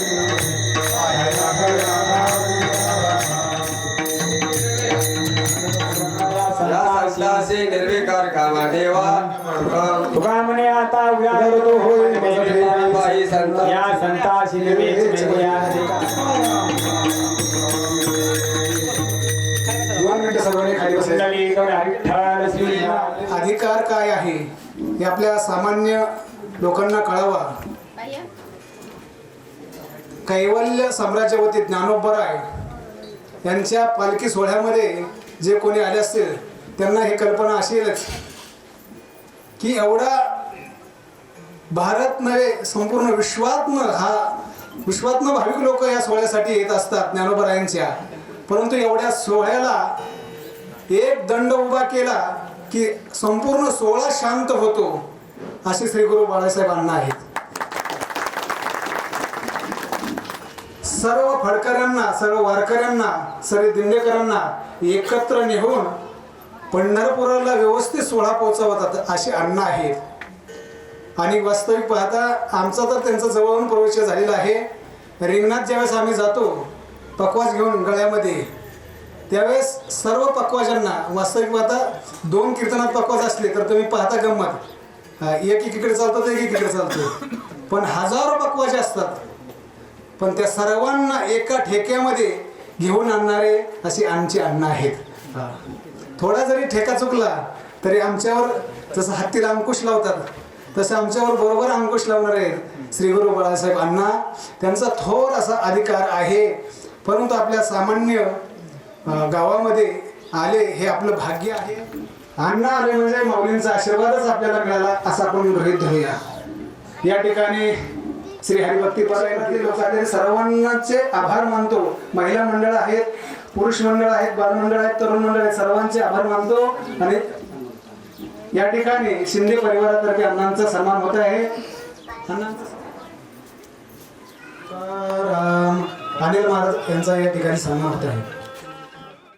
आता शिलवेच दोन मिनिटं सर्वांनी खाली बसायचं. विठ्ठल श्री अधिकार काय आहे हे आपल्या सामान्य लोकांना कळावा. कैवल्य साम्राज्यवती ज्ञानोबराय यांच्या पालखी सोहळ्यामध्ये जे कोणी आले असतील त्यांना ही कल्पना असेलच की एवढा भारत नव्हे संपूर्ण विश्वातनं भाविक लोक या सोहळ्यासाठी येत असतात ज्ञानोबरायांच्या. परंतु एवढ्या सोहळ्याला एक दंड उभा केला की संपूर्ण सोहळा शांत होतो असे श्री गुरु बाळासाहेब अण्णा आहेत. सर्व फडकऱ्यांना, सर्व वारकऱ्यांना, सर्व दिंडेकरांना एकत्र नेऊन पंढरपुराला व्यवस्थित सोहळा पोहोचवतात असे अण्णा आहेत. आणि वास्तविक पाहता आमचा तर त्यांचा जवळून परिचय झालेला आहे. रिंगणात ज्यावेळेस आम्ही जातो पकवाज घेऊन गळ्यामध्ये, त्यावेळेस सर्व पकवाजांना वास्तविक पाहता 2 कीर्तनात पकवाज असले तर तुम्ही पाहता गंमत, एक एकीकडे चालतो तर एक एकीकडे चालतो, पण हजारो पकवाजे असतात. पण त्या सर्वांना एका ठेक्यामध्ये घेऊन आणणारे असे आमचे अण्णा आहेत. थोडा जरी ठेका चुकला तरी आमच्यावर जसं हत्तीला अंकुश लावतात तसं आमच्यावर बरोबर अंकुश लावणार आहेत श्री गुरु बाळासाहेब अण्णा. त्यांचा थोर असा अधिकार आहे. परंतु आपल्या सामान्य गावामध्ये आले हे आपलं भाग्य आहे. अण्णा आले म्हणजे माऊलींचा आशीर्वादच आपल्याला मिळाला असं आपण गृहीत धरूया. या ठिकाणी श्री हरिभक्ती पारायणातले लोक आले सर्वांचे आभार मानतो. महिला मंडळ आहेत, पुरुष मंडळ आहेत, बालमंडळ आहेत, तरुण मंडळ आहेत, सर्वांचे आभार मानतो. आणि या ठिकाणी शिंदे परिवारातर्फे अण्णांचा सन्मान होत आहे. अनिल महाराज यांचा या ठिकाणी सन्मान होत आहे.